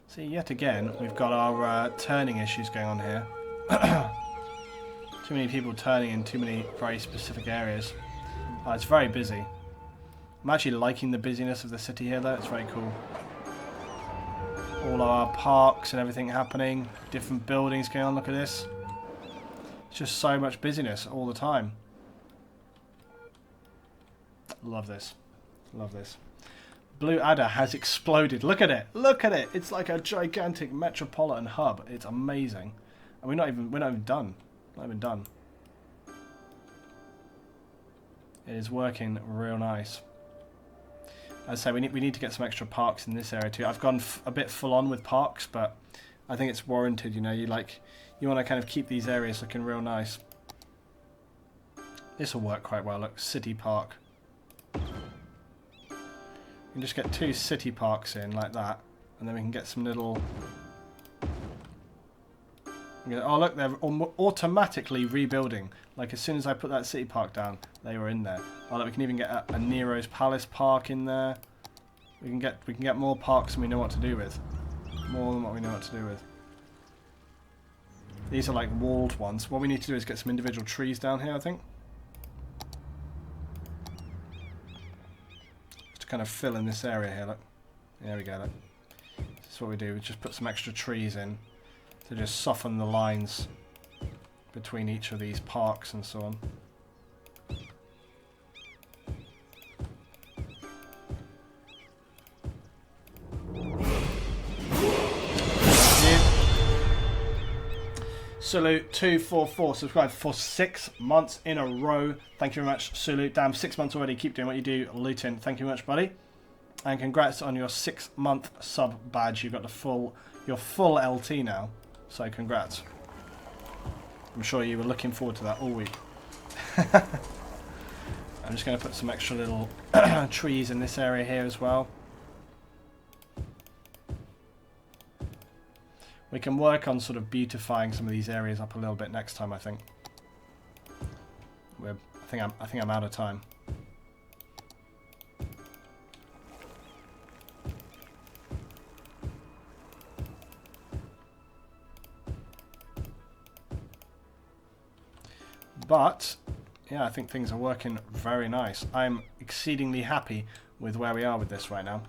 See, yet again, we've got our turning issues going on here. Too many people turning in too many very specific areas. Oh, it's very busy. I'm actually liking the busyness of the city here though, it's very cool. All our parks and everything happening, different buildings going on, look at this. It's just so much busyness all the time. Love this. Love this. BLUEADDER has exploded. Look at it. Look at it. It's like a gigantic metropolitan hub. It's amazing. And we're not even done. Not even done. It is working real nice. As I say, we need to get some extra parks in this area too. I've gone a bit full on with parks, but I think it's warranted. You know, you want to kind of keep these areas looking real nice. This will work quite well. Look, city park. We can just get 2 city parks in like that, and then we can get some little. Oh look, they're automatically rebuilding. Like as soon as I put that city park down, they were in there. Oh look, we can even get a Nero's Palace park in there. We can get more parks than we know what to do with. More than what we know what to do with. These are like walled ones. What we need to do is get some individual trees down here, I think. Just to kind of fill in this area here, look. There we go, look. This is what we do, we just put some extra trees in to just soften the lines between each of these parks and so on. Sulu244 subscribed for 6 months in a row. Thank you very much, Sulu. Damn, 6 months already. Keep doing what you do, Luton. Thank you very much, buddy. And congrats on your 6-month sub badge. You've got your full LT now. So congrats. I'm sure you were looking forward to that all week. I'm just going to put some extra little trees in this area here as well. We can work on sort of beautifying some of these areas up a little bit next time, I think. I think I'm out of time. But yeah, I think things are working very nice. I'm exceedingly happy with where we are with this right now.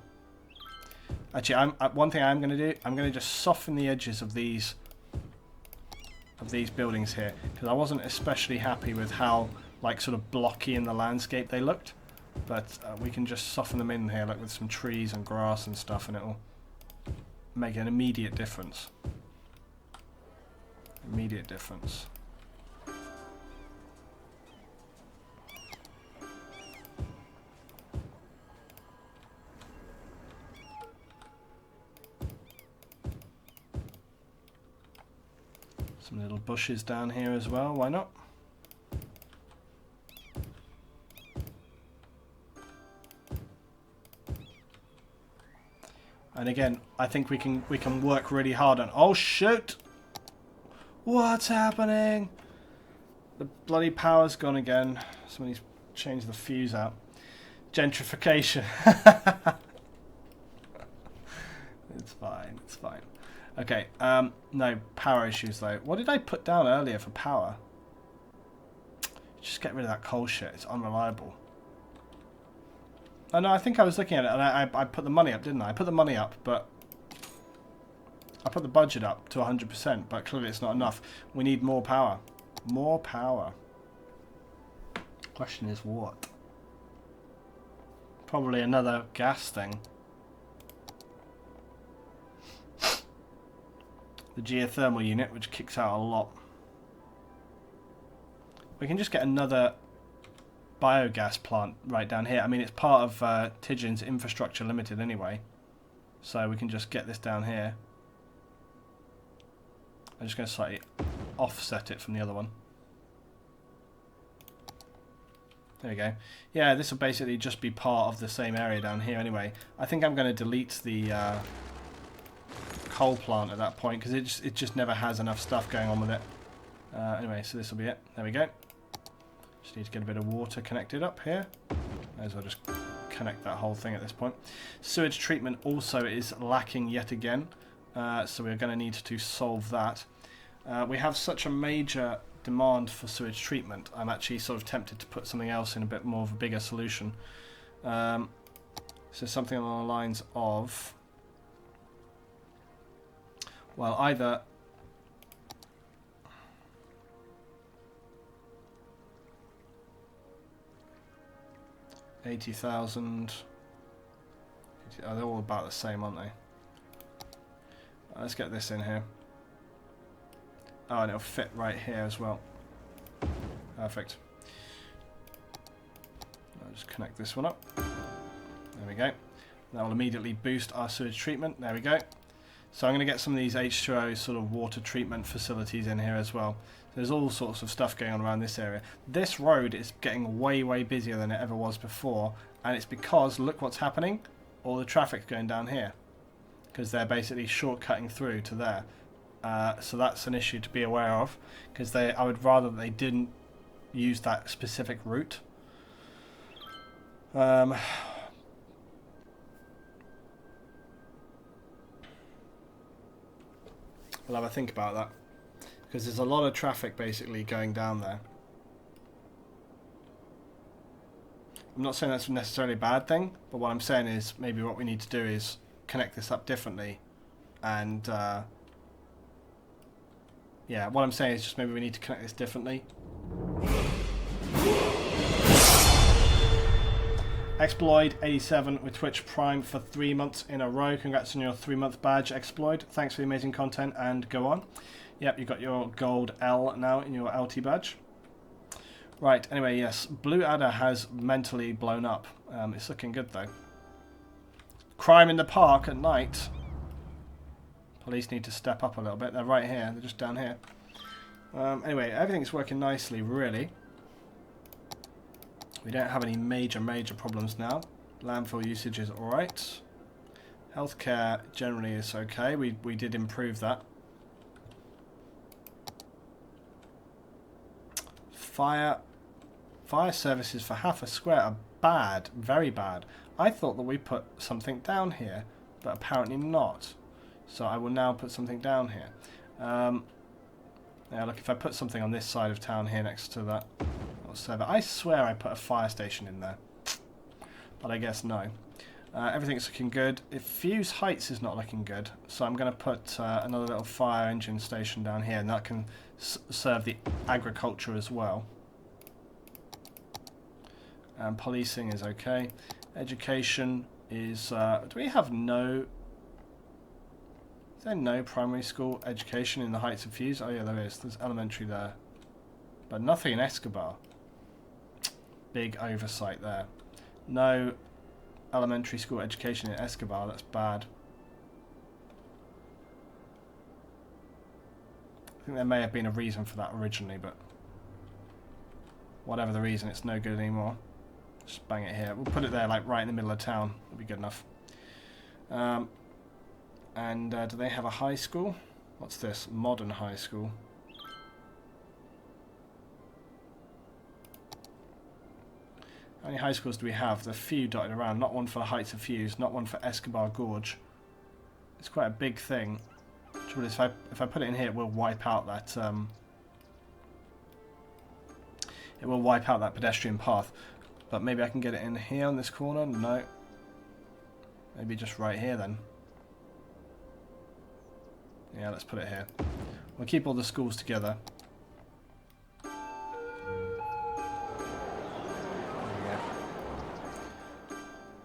Actually, one thing I'm going to do, I'm going to just soften the edges of these buildings here, because I wasn't especially happy with how like sort of blocky in the landscape they looked. But we can just soften them in here, like with some trees and grass and stuff, and it'll make an immediate difference. Immediate difference. Some little bushes down here as well, why not? And again, I think we can work really hard on... Oh, shoot! What's happening? The bloody power's gone again. Somebody's changed the fuse out. Gentrification. It's fine, it's fine. Okay, no power issues though. What did I put down earlier for power? Just get rid of that coal shit, it's unreliable. Oh no, I think I was looking at it and I put the money up, didn't I? I put the money up, but... I put the budget up to 100%, but clearly it's not enough. We need more power. More power. Question is what? Probably another gas thing. The geothermal unit, which kicks out a lot. We can just get another biogas plant right down here. I mean, it's part of Tidgeon's Infrastructure Limited anyway. So we can just get this down here. I'm just going to slightly offset it from the other one. There we go. Yeah, this will basically just be part of the same area down here anyway. I think I'm going to delete the coal plant at that point because it just never has enough stuff going on with it. Anyway, so this will be it. There we go. Just need to get a bit of water connected up here. May as well just connect that whole thing at this point. Sewage treatment also is lacking yet again. So we're going to need to solve that. We have such a major demand for sewage treatment. I'm actually sort of tempted to put something else in a bit more of a bigger solution. So something along the lines of, well, either $80,000. Oh, they're all about the same, aren't they? Let's get this in here. Oh, and it'll fit right here as well. Perfect. I'll just connect this one up. There we go. That will immediately boost our sewage treatment. There we go. So I'm going to get some of these H2O sort of water treatment facilities in here as well. There's all sorts of stuff going on around this area. This road is getting way, way busier than it ever was before. And it's because, look what's happening. All the traffic's going down here. Because they're basically shortcutting through to there. So that's an issue to be aware of. Because I would rather they didn't use that specific route. We'll have a think about that. Because there's a lot of traffic basically going down there. I'm not saying that's necessarily a bad thing, but what I'm saying is maybe what we need to do is connect this up differently. And yeah, what I'm saying is just maybe we need to connect this differently. Exploid87 with Twitch Prime for 3 months in a row. Congrats on your 3-month badge, Exploid. Thanks for the amazing content and go on. Yep, you got your gold L now in your LT badge. Right, anyway, yes, BLUEADDER has mentally blown up. It's looking good though. Crime in the park at night. Police need to step up a little bit. They're right here. They're just down here. Anyway, everything's working nicely, really. We don't have any major problems now. Landfill usage is alright. Healthcare generally is okay. We did improve that. Fire services for half a square are bad. Very bad. I thought that we put something down here, but apparently not. So I will now put something down here. Now look, if I put something on this side of town here next to that server, I swear I put a fire station in there, but I guess no. Everything's looking good. If Fuse Heights is not looking good, so I'm going to put another little fire engine station down here, and that can serve the agriculture as well. Policing is okay. Education is... do we have no... Is there no primary school education in the Heights of Fuse? Oh yeah, there is. There's elementary there. But nothing in Escobar. Big oversight there. No elementary school education in Escobar. That's bad. think there may have been a reason for that originally, but whatever the reason, it's no good anymore. Just bang it here. We'll put it there, like right in the middle of town. That'll be good enough. Do they have a high school? What's this? Modern high school. How many high schools do we have? There's a few dotted around. Not one for Heights of Fuse, not one for Escobar Gorge. It's quite a big thing. Trouble is, if I put it in here, it will wipe out that. It will wipe out that pedestrian path. But maybe I can get it in here on this corner. No. Maybe just right here then. Yeah, let's put it here. We'll keep all the schools together.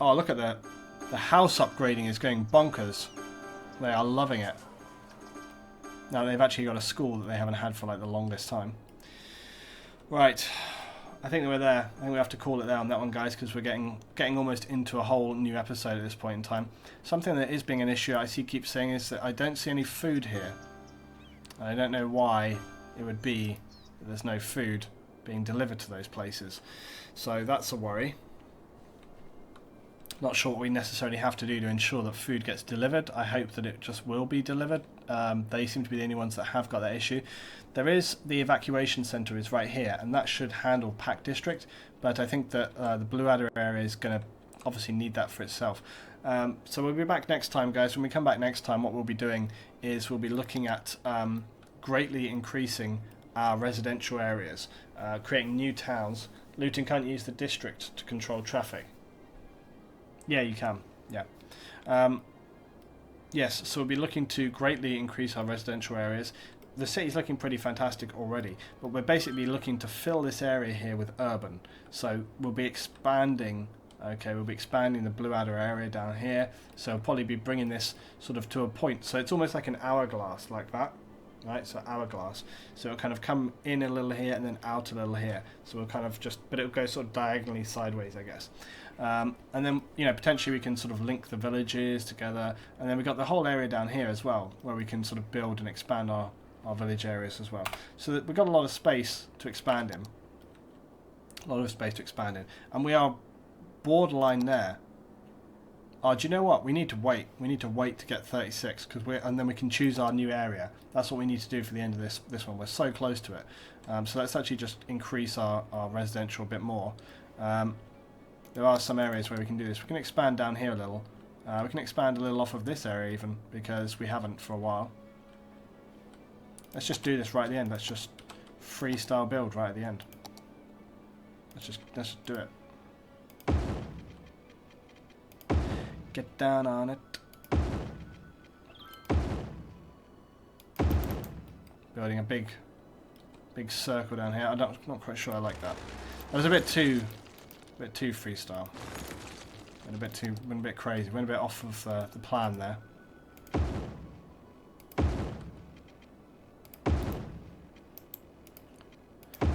Oh, look at that. The house upgrading is going bonkers. They are loving it. Now they've actually got a school that they haven't had for like the longest time. Right. I think we're there. I think we have to call it there on that one, guys, because we're getting almost into a whole new episode at this point in time. Something that is being an issue, I keep saying, is that I don't see any food here. And I don't know why it would be that there's no food being delivered to those places. So that's a worry. Not sure what we necessarily have to do to ensure that food gets delivered. I hope that it just will be delivered. They seem to be the only ones that have got that issue. There is the evacuation centre is right here, and that should handle Pack District, but I think that the BLUEADDER area is going to obviously need that for itself. So we'll be back next time, guys. When we come back next time, what we'll be doing is we'll be looking at greatly increasing our residential areas, creating new towns. Luton can't use the district to control traffic. Yeah, you can. Yeah. Yes, so we'll be looking to greatly increase our residential areas. The city's looking pretty fantastic already, but we're basically looking to fill this area here with urban. So we'll be expanding, okay, we'll be expanding the BLUEADDER area down here. So we'll probably be bringing this sort of to a point. So it's almost like an hourglass, like that. Right, so hourglass. So it'll kind of come in a little here and then out a little here. So we'll kind of just, but it'll go sort of diagonally sideways, I guess. And then, you know, potentially we can sort of link the villages together. And then we've got the whole area down here as well, where we can sort of build and expand our village areas as well. So that we've got a lot of space to expand in. A lot of space to expand in. And we are borderline there. Oh, do you know what? We need to wait. We need to wait to get 36, and then we can choose our new area. That's what we need to do for the end of this one. We're so close to it. So let's actually just increase our residential a bit more. There are some areas where we can do this. We can expand down here a little. We can expand a little off of this area even, because we haven't for a while. Let's just do this right at the end. Let's just freestyle build right at the end. Let's just do it. Get down on it. Building a big circle down here. I'm not quite sure I like that. That was a bit too freestyle. Went a bit crazy. Went a bit off of the plan there.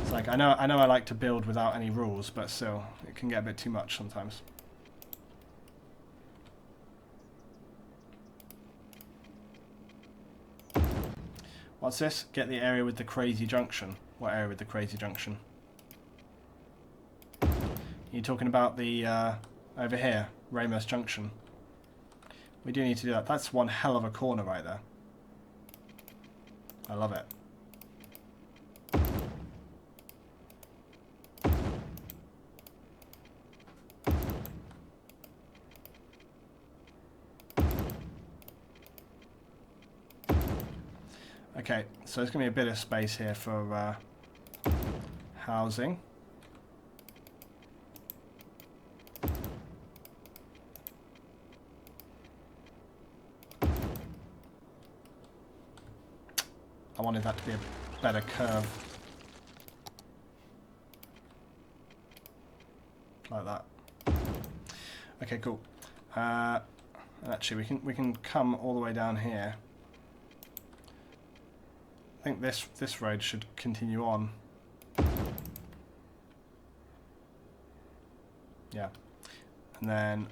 It's like I know I like to build without any rules, but still it can get a bit too much sometimes. What's this? Get the area with the crazy junction. What area with the crazy junction? You're talking about the over here, Ramos Junction. We do need to do that. That's one hell of a corner right there. I love it. Okay, so there's going to be a bit of space here for housing. I wanted that to be a better curve. Like that. Okay, cool. Actually, we can come all the way down here. I think this road should continue on. Yeah. And then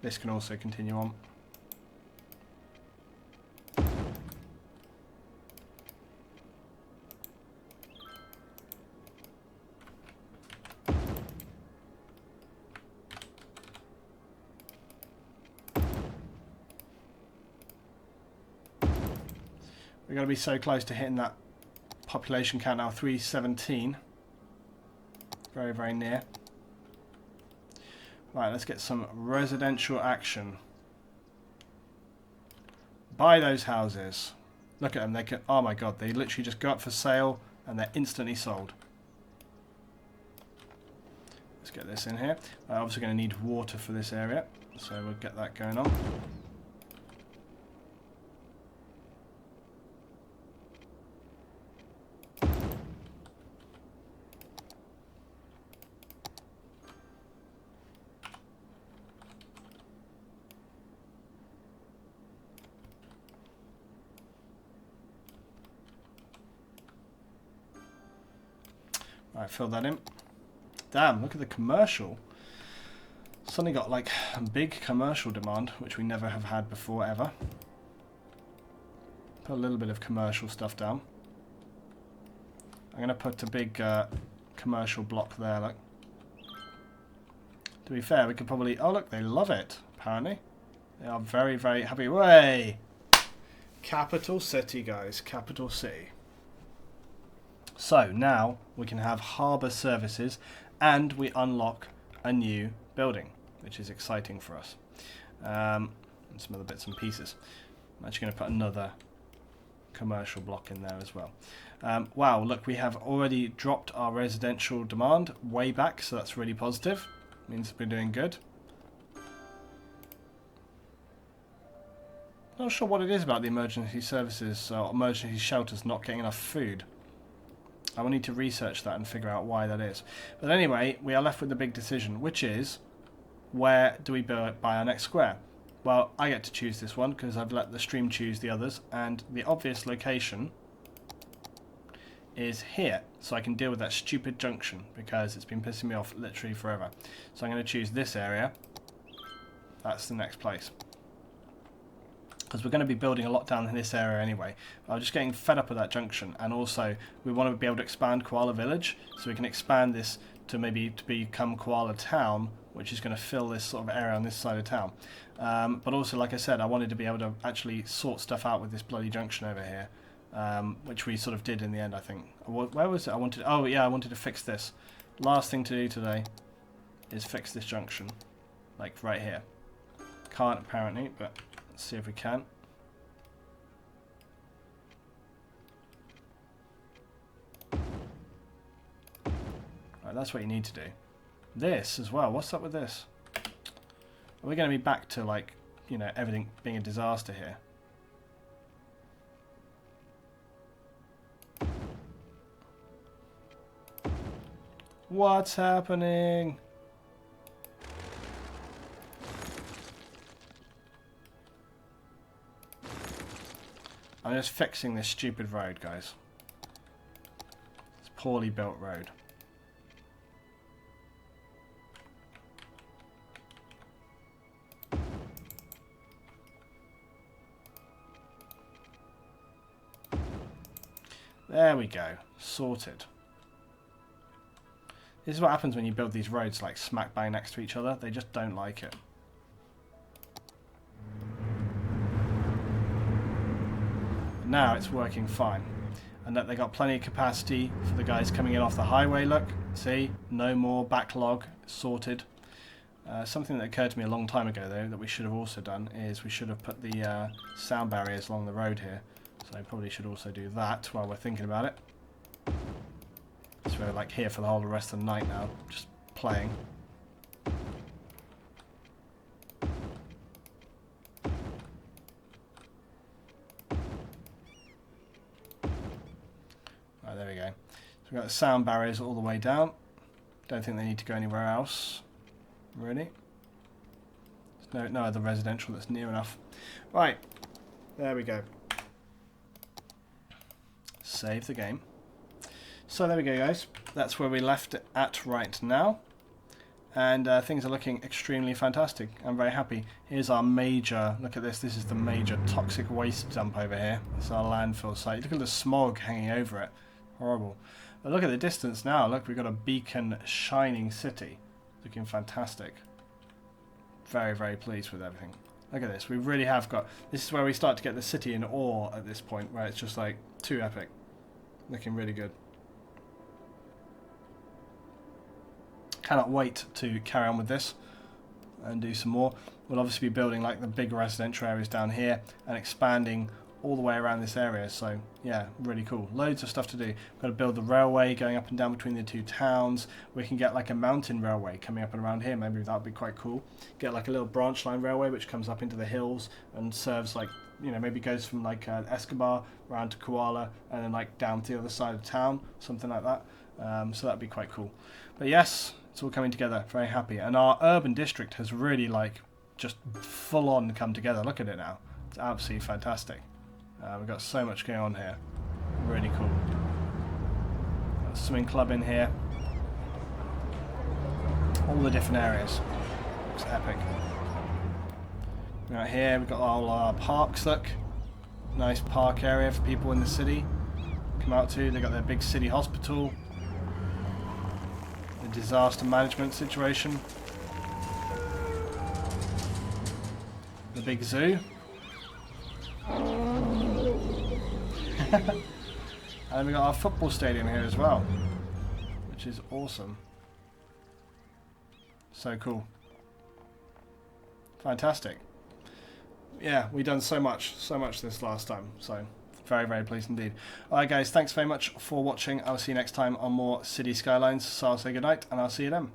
this can also continue on. We're going to be so close to hitting that population count now, 317. Very, very near. Right, let's get some residential action. Buy those houses. Look at them. They can. Oh my god, they literally just go up for sale and they're instantly sold. Let's get this in here. I'm obviously going to need water for this area, so we'll get that going on. Right, fill that in. Damn, look at the commercial. Suddenly got like a big commercial demand, which we never have had before ever. Put a little bit of commercial stuff down. I'm going to put a big commercial block there, look. To be fair, we could probably... Oh, look, they love it, apparently. They are very, very happy. Way! Capital city, guys. Capital city. So, now we can have harbour services and we unlock a new building, which is exciting for us. And some other bits and pieces. I'm actually going to put another commercial block in there as well. Wow, look, we have already dropped our residential demand way back, so that's really positive. Means we're doing good. Not sure what it is about the emergency services or emergency shelters not getting enough food. I will need to research that and figure out why that is. But anyway, we are left with the big decision, which is, where do we buy our next square? Well, I get to choose this one because I've let the stream choose the others, and the obvious location is here, so I can deal with that stupid junction because it's been pissing me off literally forever. So I'm going to choose this area. That's the next place. Because we're going to be building a lot down in this area anyway. I'm just getting fed up with that junction, and also we want to be able to expand Koala Village, so we can expand this to maybe to become Koala Town, which is going to fill this sort of area on this side of town. But also, like I said, I wanted to be able to actually sort stuff out with this bloody junction over here, which we sort of did in the end, I think. Where was it? Oh yeah, I wanted to fix this. Last thing to do today is fix this junction, like right here. Can't apparently, but let's see if we can. Right, that's what you need to do. This as well. What's up with this? Are we going to be back to, like, you know, everything being a disaster here? What's happening? I'm just fixing this stupid road, guys. It's a poorly built road. There we go. Sorted. This is what happens when you build these roads like smack bang next to each other. They just don't like it. Now it's working fine, and that they got plenty of capacity for the guys coming in off the highway. Look, see, no more backlog, sorted. Something that occurred to me a long time ago though that we should have also done is we should have put the sound barriers along the road here, so I probably should also do that while we're thinking about it. So we're like here for the whole rest of the night now, just playing. There we go. So we've got the sound barriers all the way down. Don't think they need to go anywhere else. Really? There's no other residential that's near enough. Right. There we go. Save the game. So there we go, guys. That's where we left it at right now. And things are looking extremely fantastic. I'm very happy. Here's our major... Look at this. This is the major toxic waste dump over here. It's our landfill site. Look at the smog hanging over it. Horrible. But look at the distance now. Look, we've got a beacon shining city. Looking fantastic. Very, very pleased with everything. Look at this. We really have got... This is where we start to get the city in awe at this point, where it's just like too epic. Looking really good. Cannot wait to carry on with this and do some more. We'll obviously be building like the big residential areas down here and expanding all the way around this area. So yeah, really cool. Loads of stuff to do. We've got to build the railway going up and down between the two towns. We can get like a mountain railway coming up and around here. Maybe that would be quite cool. Get like a little branch line railway which comes up into the hills and serves like, you know, maybe goes from like Escobar around to Koala and then like down to the other side of town, something like that. So that'd be quite cool. But yes, it's all coming together. Very happy. And our urban district has really like just full on come together. Look at it now. It's absolutely fantastic. We've got so much going on here. Really cool. Got a swimming club in here. All the different areas. Looks epic. Right here we've got all our parks, look. Nice park area for people in the city. Come out to. They've got their big city hospital. The disaster management situation. The big zoo. And we got our football stadium here as well, which is awesome. So cool. Fantastic. Yeah, we've done so much this last time, so very, very pleased indeed. Alright guys, thanks very much for watching. I'll see you next time on more City Skylines, so I'll say goodnight and I'll see you then.